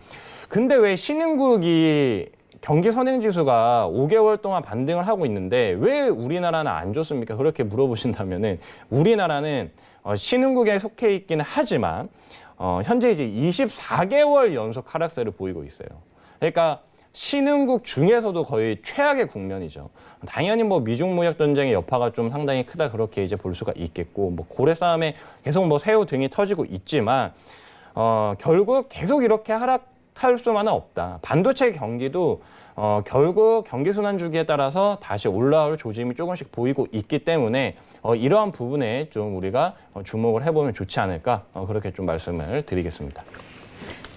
C: 근데 왜 신흥국이 경기 선행지수가 5개월 동안 반등을 하고 있는데 왜 우리나라는 안 좋습니까? 그렇게 물어보신다면은 우리나라는 신흥국에 속해 있기는 하지만 현재 이제 24개월 연속 하락세를 보이고 있어요. 그러니까 신흥국 중에서도 거의 최악의 국면이죠. 당연히 뭐 미중 무역 전쟁의 여파가 좀 상당히 크다 그렇게 이제 볼 수가 있겠고 뭐 고래 싸움에 계속 뭐 새우 등이 터지고 있지만 결국 계속 이렇게 하락할 수만은 없다. 반도체 경기도 결국 경기 순환 주기에 따라서 다시 올라올 조짐이 조금씩 보이고 있기 때문에 이러한 부분에 좀 우리가 주목을 해보면 좋지 않을까 그렇게 좀 말씀을 드리겠습니다.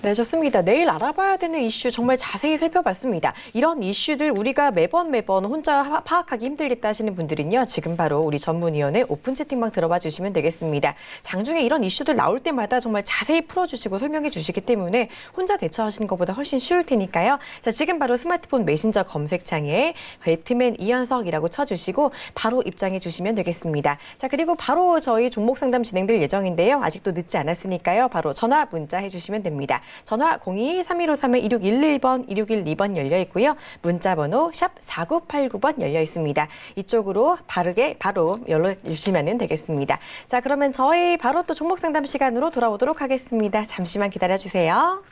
B: 네, 좋습니다. 내일 알아봐야 되는 이슈 정말 자세히 살펴봤습니다. 이런 이슈들 우리가 매번 혼자 파악하기 힘들겠다 하시는 분들은요. 지금 바로 우리 전문위원회 오픈 채팅방 들어봐 주시면 되겠습니다. 장중에 이런 이슈들 나올 때마다 정말 자세히 풀어주시고 설명해 주시기 때문에 혼자 대처하시는 것보다 훨씬 쉬울 테니까요. 자, 지금 바로 스마트폰 메신저 검색창에 배트맨 이현석이라고 쳐주시고 바로 입장해 주시면 되겠습니다. 자, 그리고 바로 저희 종목 상담 진행될 예정인데요. 아직도 늦지 않았으니까요. 바로 전화 문자 해주시면 됩니다. 전화 02-3153-2611번, 2612번 열려 있고요. 문자 번호 샵 4989번 열려 있습니다. 이쪽으로 바로 열어주시면 되겠습니다. 자, 그러면 저희 바로 또 종목 상담 시간으로 돌아오도록 하겠습니다. 잠시만 기다려주세요.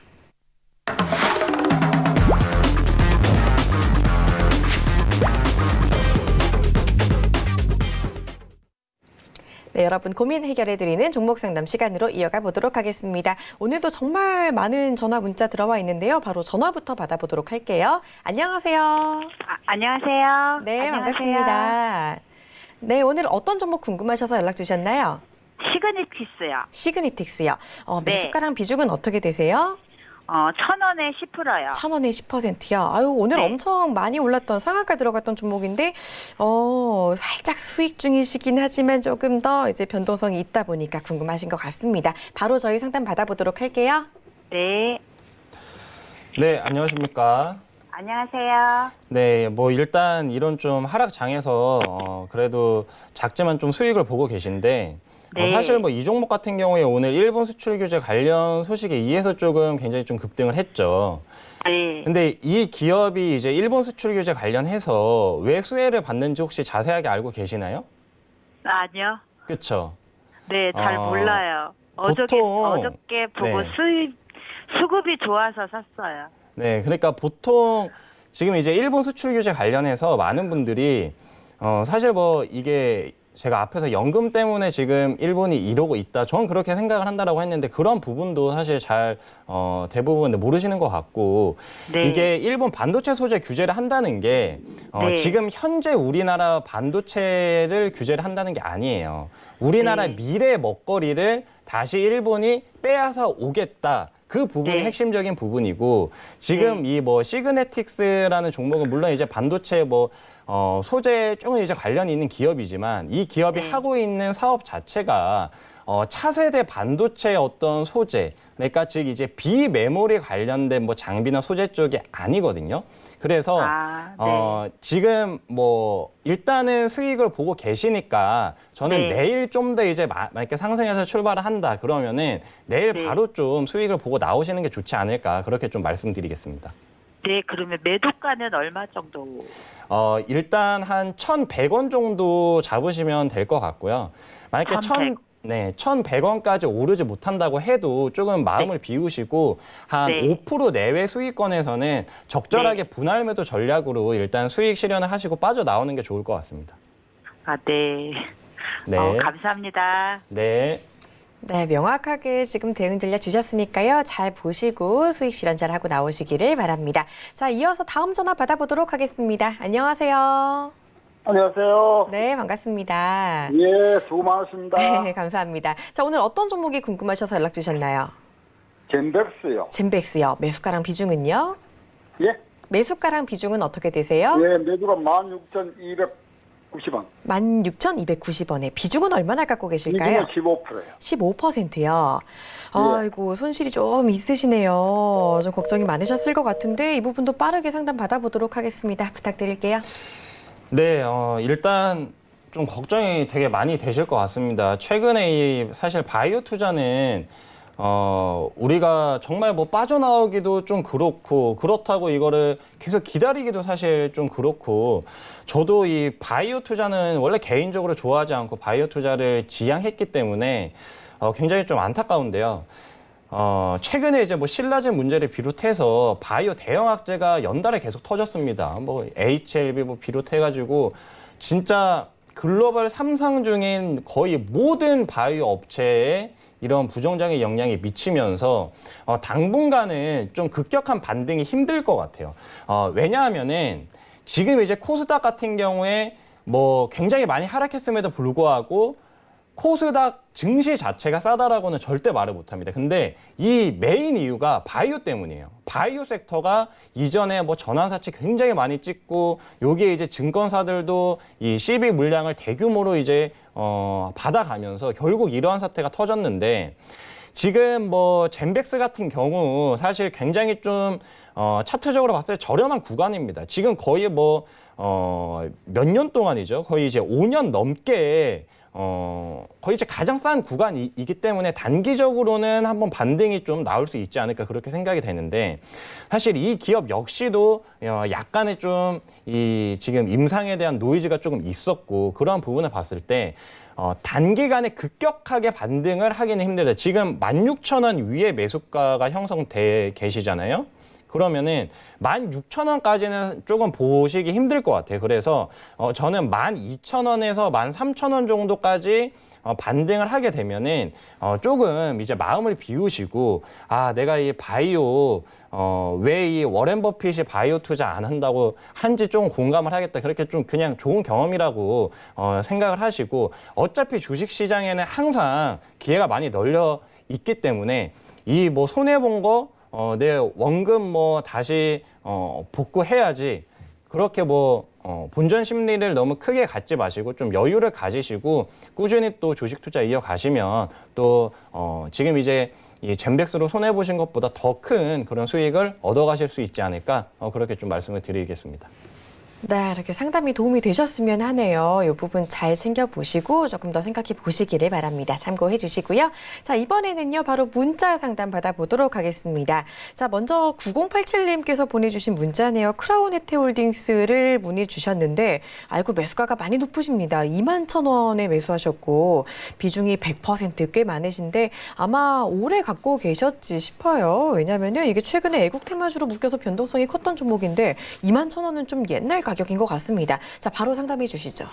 B: 네, 여러분 고민 해결해드리는 종목 상담 시간으로 이어가 보도록 하겠습니다. 오늘도 정말 많은 전화 문자 들어와 있는데요. 바로 전화부터 받아보도록 할게요. 안녕하세요.
D: 안녕하세요.
B: 네,
D: 안녕하세요.
B: 반갑습니다. 네, 오늘 어떤 종목 궁금하셔서 연락 주셨나요?
D: 시그니티스요.
B: 시그니틱스요.
D: 네.
B: 매수가랑 비중은 어떻게 되세요?
D: 1,000원에 10%요.
B: 1,000원에 10%요. 아유, 오늘
D: 네.
B: 엄청 많이 올랐던 상한가 들어갔던 종목인데, 살짝 수익 중이시긴 하지만 조금 더 이제 변동성이 있다 보니까 궁금하신 것 같습니다. 바로 저희 상담 받아보도록 할게요.
D: 네.
C: 네, 안녕하십니까?
D: 안녕하세요.
C: 네, 뭐 일단 이런 좀 하락장에서 그래도 작지만 좀 수익을 보고 계신데
D: 네.
C: 사실 뭐 이 종목 같은 경우에 오늘 일본 수출 규제 관련 소식에 의해서 조금 굉장히 좀 급등을 했죠.
D: 네.
C: 근데 이 기업이 이제 일본 수출 규제 관련해서 왜 수혜를 받는지 혹시 자세하게 알고 계시나요?
D: 아니요.
C: 그렇죠.
D: 네, 잘 몰라요.
C: 보통-
D: 어저께 보고
C: 네.
D: 수급이 좋아서 샀어요.
C: 네, 그러니까 보통 지금 이제 일본 수출 규제 관련해서 많은 분들이 사실 뭐 이게 제가 앞에서 연금 때문에 지금 일본이 이러고 있다. 저는 그렇게 생각을 한다라고 했는데 그런 부분도 사실 잘 대부분 모르시는 것 같고
D: 네.
C: 이게 일본 반도체 소재 규제를 한다는 게
D: 네.
C: 지금 현재 우리나라 반도체를 규제를 한다는 게 아니에요. 우리나라
D: 네.
C: 미래 먹거리를 다시 일본이 빼앗아 오겠다. 그 부분이
D: 네.
C: 핵심적인 부분이고 지금 이 뭐 시그네틱스라는 종목은 물론 이제 반도체 뭐 소재 조금 이제 관련이 있는 기업이지만 이 기업이
D: 네.
C: 하고 있는 사업 자체가 차세대 반도체 어떤 소재 그러니까 즉 이제 비메모리 관련된 뭐 장비나 소재 쪽이 아니거든요. 그래서
D: 네.
C: 지금 뭐 일단은 수익을 보고 계시니까 저는
D: 네.
C: 내일 좀 더 이제 만약에 상승해서 출발을 한다 그러면은 내일
D: 네.
C: 바로 좀 수익을 보고 나오시는 게 좋지 않을까 그렇게 좀 말씀드리겠습니다.
D: 네, 그러면 매도가는 얼마 정도?
C: 일단 한 1,100원 정도 잡으시면 될 것 같고요. 만약에
D: 1,100.
C: 1,100원까지 오르지 못한다고 해도 조금 마음을 비우시고 한
D: 네.
C: 5% 내외 수익권에서는 적절하게 분할 매도 전략으로 일단 수익 실현을 하시고 빠져나오는 게 좋을 것 같습니다.
D: 아, 네.
C: 네.
D: 감사합니다.
C: 네.
B: 네, 명확하게 지금 대응 전략 주셨으니까요. 잘 보시고 수익 실현 잘 하고 나오시기를 바랍니다. 자, 이어서 다음 전화 받아보도록 하겠습니다. 안녕하세요.
E: 안녕하세요.
B: 네, 반갑습니다.
E: 예, 수고 많으십니다.
B: 네, 감사합니다. 자, 오늘 어떤 종목이 궁금하셔서 연락 주셨나요?
E: 젠백스요.
B: 젠백스요. 매수가랑 비중은요?
E: 예?
B: 매수가랑 비중은 어떻게 되세요?
E: 예, 매주가 16,290원.
B: 16,290원에 비중은 얼마나 갖고 계실까요?
E: 비중은 15%예요.
B: 15%요. 아이고, 손실이 좀 있으시네요. 좀 걱정이 많으셨을 것 같은데 이 부분도 빠르게 상담 받아보도록 하겠습니다. 부탁드릴게요.
C: 네, 일단 좀 걱정이 되게 많이 되실 것 같습니다. 최근에 이 사실 바이오 투자는 우리가 정말 뭐 빠져나오기도 좀 그렇고 그렇다고 이거를 계속 기다리기도 사실 좀 그렇고 저도 이 바이오 투자는 원래 개인적으로 좋아하지 않고 바이오 투자를 지향했기 때문에 굉장히 좀 안타까운데요. 최근에 이제 뭐 신라젠 문제를 비롯해서 바이오 대형 악재가 연달아 계속 터졌습니다. 뭐 HLB 뭐 비롯해가지고 진짜 글로벌 3상 중인 거의 모든 바이오 업체에 이런 부정적인 영향이 미치면서 당분간은 좀 급격한 반등이 힘들 것 같아요. 왜냐하면은 지금 이제 코스닥 같은 경우에 뭐 굉장히 많이 하락했음에도 불구하고 코스닥 증시 자체가 싸다라고는 절대 말을 못합니다. 근데 이 메인 이유가 바이오 때문이에요. 바이오 섹터가 이전에 뭐 전환사채 굉장히 많이 찍고 여기에 이제 증권사들도 이 CB 물량을 대규모로 이제 받아가면서 결국 이러한 사태가 터졌는데 지금 뭐 젠백스 같은 경우 사실 굉장히 좀 차트적으로 봤을 때 저렴한 구간입니다. 지금 거의 뭐 몇 년 동안이죠. 거의 이제 5년 넘게 거의 이제 가장 싼 구간이기 때문에 단기적으로는 한번 반등이 좀 나올 수 있지 않을까 그렇게 생각이 되는데 사실 이 기업 역시도 약간의 좀 이 지금 임상에 대한 노이즈가 조금 있었고 그러한 부분을 봤을 때 단기간에 급격하게 반등을 하기는 힘들다. 지금 16,000원 위에 매수가가 형성돼 계시잖아요. 그러면은 16,000원까지는 조금 보시기 힘들 것 같아요. 그래서 저는 12,000원에서 13,000원 정도까지 반등을 하게 되면은 조금 이제 마음을 비우시고 내가 이 바이오 왜 이 워렌 버핏이 바이오 투자 안 한다고 한지 좀 공감을 하겠다. 그렇게 좀 그냥 좋은 경험이라고 생각을 하시고 어차피 주식 시장에는 항상 기회가 많이 널려 있기 때문에 이 뭐 손해 본 거 내 원금 뭐 다시 복구해야지. 그렇게 뭐 본전 심리를 너무 크게 갖지 마시고 좀 여유를 가지시고 꾸준히 또 주식 투자 이어가시면 또 지금 이제 이 젠백스로 손해 보신 것보다 더 큰 그런 수익을 얻어가실 수 있지 않을까 그렇게 좀 말씀을 드리겠습니다.
B: 네, 이렇게 상담이 도움이 되셨으면 하네요. 이 부분 잘 챙겨보시고 조금 더 생각해 보시기를 바랍니다. 참고해 주시고요. 자, 이번에는요, 바로 문자 상담 받아보도록 하겠습니다. 자, 먼저 9087님께서 보내주신 문자네요. 크라운 혜태홀딩스를 문의 주셨는데, 알고 매수가가 많이 높으십니다. 21,000원에 매수하셨고, 비중이 100%꽤 많으신데, 아마 오래 갖고 계셨지 싶어요. 왜냐면은 이게 최근에 애국 테마주로 묶여서 변동성이 컸던 종목인데, 21,000원은 좀 옛날 가격인 것 같습니다. 자, 바로 상담해 주시죠.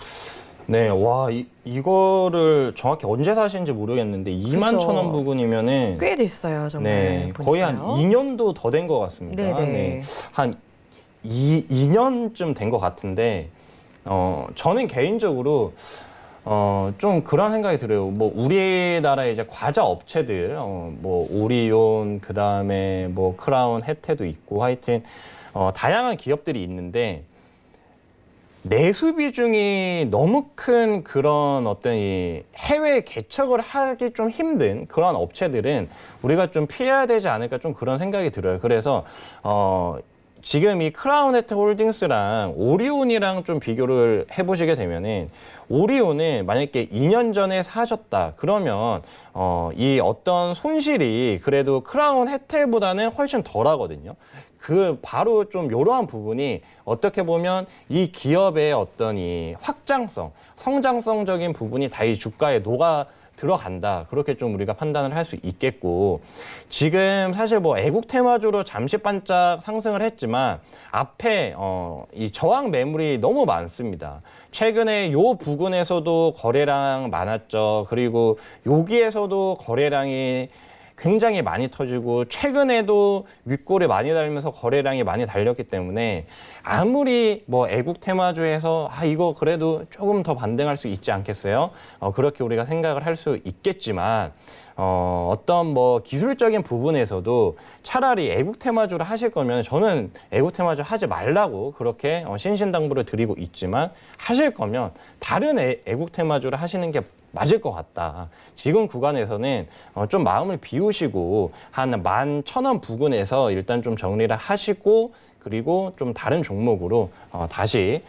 C: 네, 와, 이거를 정확히 언제 사신지 모르겠는데 21,000원 부근이면은
B: 꽤 됐어요, 정말.
C: 네, 거의 한
B: 보니까요.
C: 2년도 더 된 것 같습니다.
B: 네네.
C: 네, 한 2년쯤 된 것 같은데 저는 개인적으로 좀 그런 생각이 들어요. 뭐 우리나라의 이제 과자 업체들, 뭐 오리온, 그 다음에 뭐 크라운, 혜태도 있고, 하여튼 다양한 기업들이 있는데 내수 비중이 너무 큰 그런 어떤 이 해외 개척을 하기 좀 힘든 그런 업체들은 우리가 좀 피해야 되지 않을까 좀 그런 생각이 들어요. 그래서 지금 이 크라운 혜태 홀딩스랑 오리온이랑 좀 비교를 해보시게 되면은 오리온은 만약에 2년 전에 사셨다 그러면 이 어떤 손실이 그래도 크라운 혜태보다는 훨씬 덜하거든요. 그 바로 좀 이러한 부분이 어떻게 보면 이 기업의 어떤 이 확장성, 성장성적인 부분이 다 이 주가에 녹아 들어간다. 그렇게 좀 우리가 판단을 할 수 있겠고, 지금 사실 뭐 애국 테마주로 잠시 반짝 상승을 했지만 앞에 이 저항 매물이 너무 많습니다. 최근에 요 부근에서도 거래량 많았죠. 그리고 여기에서도 거래량이 굉장히 많이 터지고 최근에도 윗골에 많이 달면서 거래량이 많이 달렸기 때문에 아무리 뭐 애국 테마주에서 이거 그래도 조금 더 반등할 수 있지 않겠어요? 그렇게 우리가 생각을 할 수 있겠지만 어떤 뭐 기술적인 부분에서도 차라리 애국 테마주를 하실 거면 저는 애국 테마주 하지 말라고 그렇게 신신당부를 드리고 있지만 하실 거면 다른 애국 테마주를 하시는 게 맞을 것 같다. 지금 구간에서는 좀 마음을 비우시고 한 11,000원 부근에서 일단 좀 정리를 하시고 그리고 좀 다른 종목으로 다시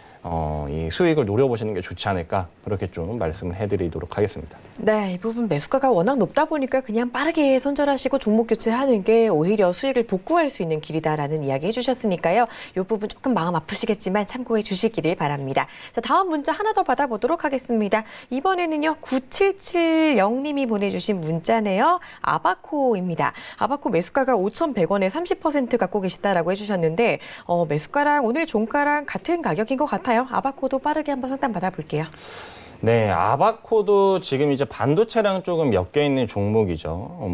C: 이 수익을 노려보시는 게 좋지 않을까 그렇게 좀 말씀을 해드리도록 하겠습니다.
B: 네, 이 부분 매수가가 워낙 높다 보니까 그냥 빠르게 손절하시고 종목 교체하는 게 오히려 수익을 복구할 수 있는 길이다라는 이야기 해주셨으니까요. 이 부분 조금 마음 아프시겠지만 참고해 주시기를 바랍니다. 자, 다음 문자 하나 더 받아보도록 하겠습니다. 이번에는요, 9770님이 보내주신 문자네요. 아바코입니다. 아바코 매수가가 5,100원에 30% 갖고 계시다라고 해주셨는데 매수가랑 오늘 종가랑 같은 가격인 것 같아요. 아바코도 빠르게 한번 상담 받아볼게요.
C: 네, 아바코도 지금 이제 반도체랑 조금 엮여 있는 종목이죠.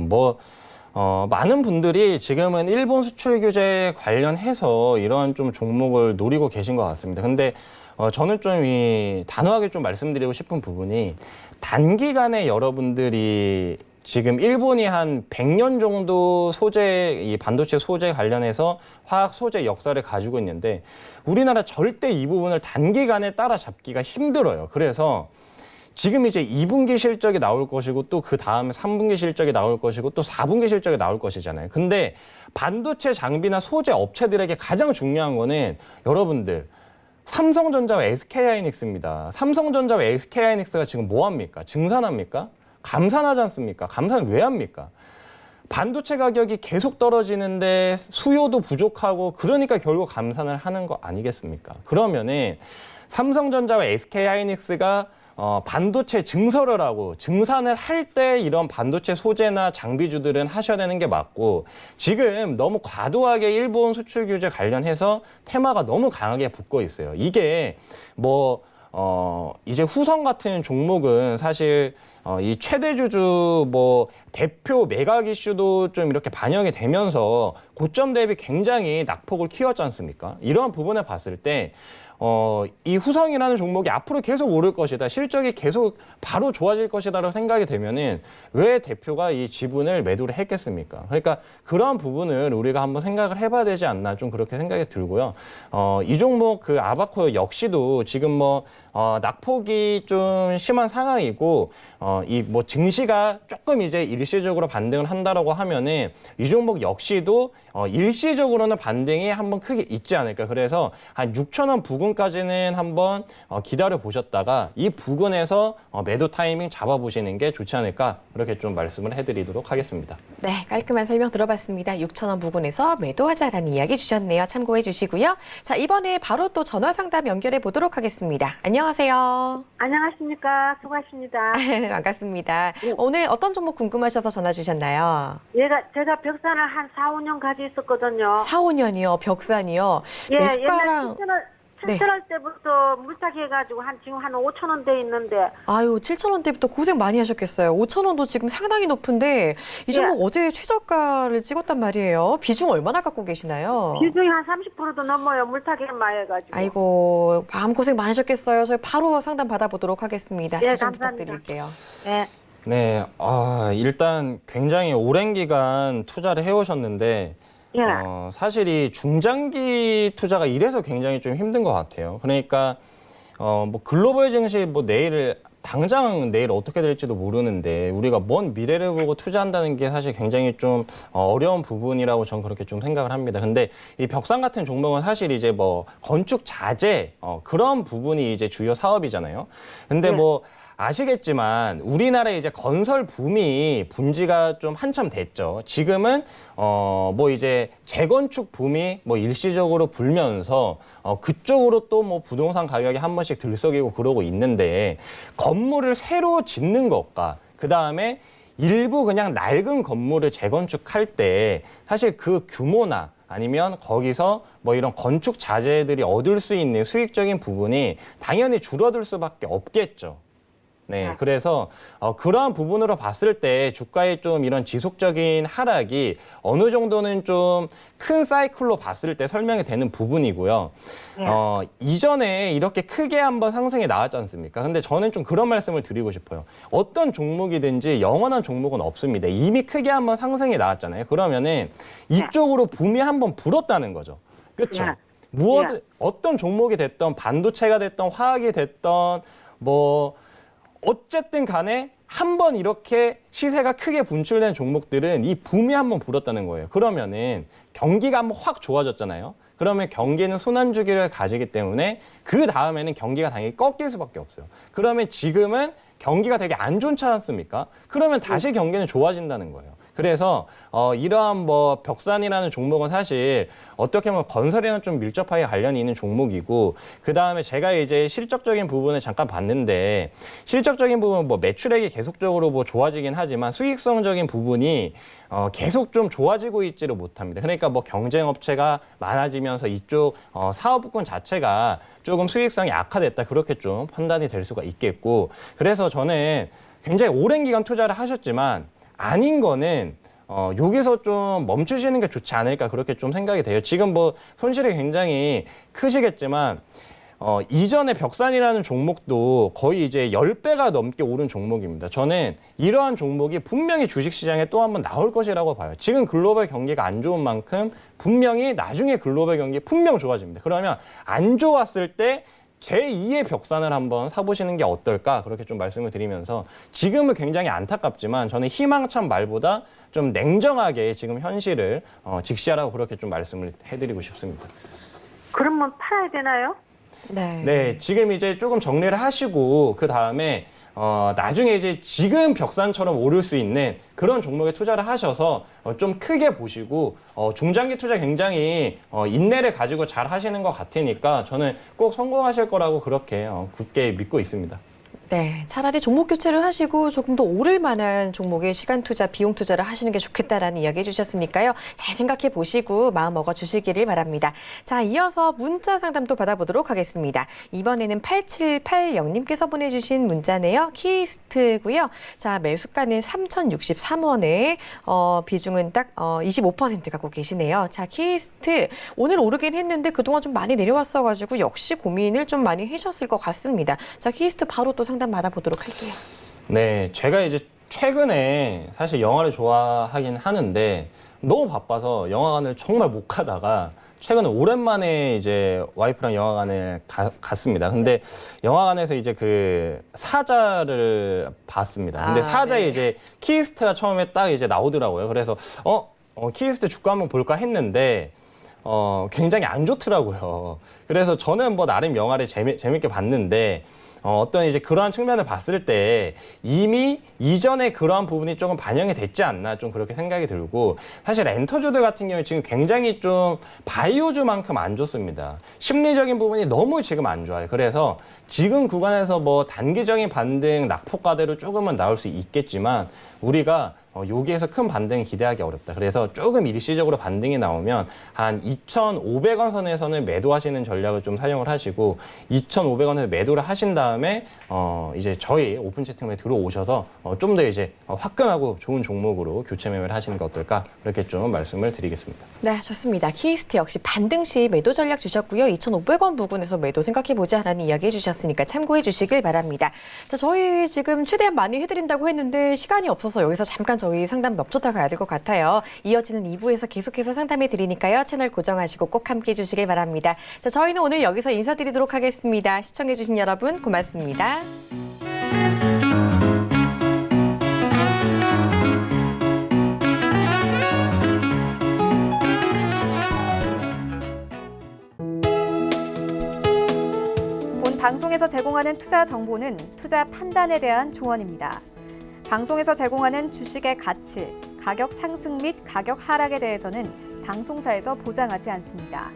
C: 많은 분들이 지금은 일본 수출 규제 관련해서 이런 좀 종목을 노리고 계신 것 같습니다. 근데 저는 좀 단호하게 좀 말씀드리고 싶은 부분이 단기간에 여러분들이 지금 일본이 한 100년 정도 이 반도체 소재 관련해서 화학 소재 역사를 가지고 있는데 우리나라 절대 이 부분을 단기간에 따라잡기가 힘들어요. 그래서 지금 이제 2분기 실적이 나올 것이고 또 그 다음에 3분기 실적이 나올 것이고 또 4분기 실적이 나올 것이잖아요. 근데 반도체 장비나 소재 업체들에게 가장 중요한 거는 여러분들 삼성전자와 SK하이닉스입니다. 삼성전자와 SK하이닉스가 지금 뭐 합니까? 증산합니까? 감산하지 않습니까? 감산을 왜 합니까? 반도체 가격이 계속 떨어지는데 수요도 부족하고 그러니까 결국 감산을 하는 거 아니겠습니까? 그러면은 삼성전자와 SK하이닉스가 반도체 증설을 하고 증산을 할 때 이런 반도체 소재나 장비주들은 하셔야 되는 게 맞고 지금 너무 과도하게 일본 수출 규제 관련해서 테마가 너무 강하게 붙고 있어요. 이게 이제 후성 같은 종목은 사실 이 최대주주 대표 매각 이슈도 좀 이렇게 반영이 되면서 고점 대비 굉장히 낙폭을 키웠지 않습니까? 이러한 부분을 봤을 때 이 후성이라는 종목이 앞으로 계속 오를 것이다. 실적이 계속 바로 좋아질 것이다라고 생각이 되면은 왜 대표가 이 지분을 매도를 했겠습니까? 그러니까 그러한 부분을 우리가 한번 생각을 해봐야 되지 않나 좀 그렇게 생각이 들고요. 이 종목 그 아바코 역시도 지금 낙폭이 좀 심한 상황이고 이 뭐 증시가 조금 이제 일시적으로 반등을 한다라고 하면은 이 종목 역시도 일시적으로는 반등이 한번 크게 있지 않을까. 그래서 한 6,000원 부근까지는 한번 기다려 보셨다가 이 부근에서 매도 타이밍 잡아보시는 게 좋지 않을까. 그렇게 좀 말씀을 해드리도록 하겠습니다.
B: 네, 깔끔한 설명 들어봤습니다. 6,000원 부근에서 매도하자라는 이야기 주셨네요. 참고해 주시고요. 자, 이번에 바로 또 전화 상담 연결해 보도록 하겠습니다. 안녕하세요.
F: 안녕하십니까. 수고하십니다.
B: 반갑습니다. 오늘 어떤 종목 궁금하셔서 전화 주셨나요?
F: 제가 벽산을 한 4, 5년 가지고 있었거든요.
B: 4, 5년이요. 벽산이요.
F: 예,
B: 매수가랑
F: 옛날 7,000원 때부터 물타기해가지고 지금 한 5,000원 돼 있는데.
B: 아유, 7,000원대부터 고생 많이 하셨겠어요. 5,000원도 지금 상당히 높은데 이 종목 어제 최저가를 찍었단 말이에요. 비중 얼마나 갖고 계시나요?
F: 비중이 한 30%도 넘어요. 물타기를 많이 해가지고.
B: 아이고, 마음고생 많으셨겠어요. 저희 바로 상담 받아보도록 하겠습니다.
F: 예,
B: 자신
F: 감사합니다.
B: 부탁드릴게요.
F: 예.
C: 네, 일단 굉장히 오랜 기간 투자를 해오셨는데
F: 예.
C: 사실 이 중장기 투자가 이래서 굉장히 좀 힘든 것 같아요. 그러니까 뭐 글로벌 증시 뭐 당장 내일 어떻게 될지도 모르는데 우리가 먼 미래를 보고 투자한다는 게 사실 굉장히 좀 어려운 부분이라고 저는 그렇게 좀 생각을 합니다. 근데 이 벽산 같은 종목은 사실 이제 뭐 건축 자재 그런 부분이 이제 주요 사업이잖아요. 근데 뭐 아시겠지만 우리나라의 이제 건설 붐이 분지가 좀 한참 됐죠. 지금은 뭐 이제 재건축 붐이 뭐 일시적으로 불면서 그쪽으로 또 뭐 부동산 가격이 한 번씩 들썩이고 그러고 있는데 건물을 새로 짓는 것과 그다음에 일부 그냥 낡은 건물을 재건축할 때 사실 그 규모나 아니면 거기서 뭐 이런 건축 자재들이 얻을 수 있는 수익적인 부분이 당연히 줄어들 수밖에 없겠죠. 네, 그래서 그러한 부분으로 봤을 때 주가의 좀 이런 지속적인 하락이 어느 정도는 좀 큰 사이클로 봤을 때 설명이 되는 부분이고요. 이전에 이렇게 크게 한번 상승이 나왔지 않습니까? 근데 저는 좀 그런 말씀을 드리고 싶어요. 어떤 종목이든지 영원한 종목은 없습니다. 이미 크게 한번 상승이 나왔잖아요. 그러면은 이쪽으로 붐이 한번 불었다는 거죠. 그렇죠? 어떤 종목이 됐던 반도체가 됐던 화학이 됐던 뭐 어쨌든 간에 한 번 이렇게 시세가 크게 분출된 종목들은 이 붐이 한번 불었다는 거예요. 그러면은 경기가 한번 확 좋아졌잖아요. 그러면 경기는 순환주기를 가지기 때문에 그 다음에는 경기가 당연히 꺾일 수밖에 없어요. 그러면 지금은 경기가 되게 안 좋지 않습니까? 그러면 다시 경기는 좋아진다는 거예요. 그래서 이러한 뭐 벽산이라는 종목은 사실 어떻게 보면 건설이랑 좀 밀접하게 관련이 있는 종목이고 그 다음에 제가 이제 실적적인 부분을 잠깐 봤는데 실적적인 부분은 뭐 매출액이 계속적으로 뭐 좋아지긴 하지만 수익성적인 부분이 계속 좀 좋아지고 있지를 못합니다. 그러니까 뭐 경쟁 업체가 많아지면서 이쪽 사업부권 자체가 조금 수익성이 악화됐다 그렇게 좀 판단이 될 수가 있겠고 그래서 저는 굉장히 오랜 기간 투자를 하셨지만 아닌 거는 여기서 좀 멈추시는 게 좋지 않을까 그렇게 좀 생각이 돼요. 지금 뭐 손실이 굉장히 크시겠지만 이전에 벽산이라는 종목도 거의 이제 10배가 넘게 오른 종목입니다. 저는 이러한 종목이 분명히 주식시장에 또 한번 나올 것이라고 봐요. 지금 글로벌 경기가 안 좋은 만큼 분명히 나중에 글로벌 경기 분명 좋아집니다. 그러면 안 좋았을 때 제2의 벽산을 한번 사보시는 게 어떨까 그렇게 좀 말씀을 드리면서 지금은 굉장히 안타깝지만 저는 희망찬 말보다 좀 냉정하게 지금 현실을 직시하라고 그렇게 좀 말씀을 해드리고 싶습니다.
F: 그러면 팔아야 되나요?
B: 네.
C: 지금 이제 조금 정리를 하시고 그 다음에 나중에 이제 지금 벽산처럼 오를 수 있는 그런 종목에 투자를 하셔서 좀 크게 보시고 중장기 투자 굉장히 인내를 가지고 잘 하시는 것 같으니까 저는 꼭 성공하실 거라고 그렇게 굳게 믿고 있습니다.
B: 네, 차라리 종목 교체를 하시고 조금 더 오를 만한 종목에 시간 투자, 비용 투자를 하시는 게 좋겠다라는 이야기 해주셨으니까요. 잘 생각해 보시고 마음 먹어 주시기를 바랍니다. 자, 이어서 문자 상담도 받아보도록 하겠습니다. 이번에는 8780님께서 보내주신 문자네요. 키이스트고요. 자, 매수가는 3,063원에 비중은 딱 25% 갖고 계시네요. 자, 키이스트 오늘 오르긴 했는데 그동안 좀 많이 내려왔어가지고 역시 고민을 좀 많이 하셨을 것 같습니다. 자, 키이스트 바로 또 상담 받아보도록 할게요.
C: 네, 제가 이제 최근에 사실 영화를 좋아하긴 하는데 너무 바빠서 영화관을 정말 못 가다가 최근에 오랜만에 이제 와이프랑 영화관을 갔습니다. 근데 영화관에서 이제 그 사자를 봤습니다. 근데 사자에
B: 네.
C: 이제 키스트가 처음에 딱 이제 나오더라고요. 그래서 키스트 주가 한번 볼까 했는데 굉장히 안 좋더라고요. 그래서 저는 뭐 나름 영화를 재밌게 봤는데 어떤 이제 그러한 측면을 봤을 때 이미 이전에 그러한 부분이 조금 반영이 됐지 않나 좀 그렇게 생각이 들고, 사실 엔터주들 같은 경우에 지금 굉장히 좀 바이오주만큼 안 좋습니다. 심리적인 부분이 너무 지금 안 좋아요. 그래서 지금 구간에서 뭐 단기적인 반등 낙폭과대로 조금은 나올 수 있겠지만 우리가 여기에서 큰 반등 기대하기 어렵다. 그래서 조금 일시적으로 반등이 나오면 한 2,500원 선에서는 매도하시는 전략을 좀 사용을 하시고, 2,500원에서 매도를 하신 다음에 이제 저희 오픈 채팅방에 들어오셔서 좀 더 이제 화끈하고 좋은 종목으로 교체 매매를 하시는 게 어떨까, 그렇게 좀 말씀을 드리겠습니다.
B: 네, 좋습니다. 키스트 역시 반등 시 매도 전략 주셨고요. 2,500원 부근에서 매도 생각해보자라는 이야기 해주셨으니까 참고해 주시길 바랍니다. 자, 저희 지금 최대한 많이 해드린다고 했는데 시간이 없어서 여기서 잠깐 저희 상담 멈췄다 가야 될 것 같아요. 이어지는 2부에서 계속해서 상담해 드리니까요. 채널 고정하시고 꼭 함께해 주시길 바랍니다. 자, 저희는 오늘 여기서 인사드리도록 하겠습니다. 시청해 주신 여러분 고맙습니다.
A: 본 방송에서 제공하는 투자 정보는 투자 판단에 대한 조언입니다. 방송에서 제공하는 주식의 가치, 가격 상승 및 가격 하락에 대해서는 방송사에서 보장하지 않습니다.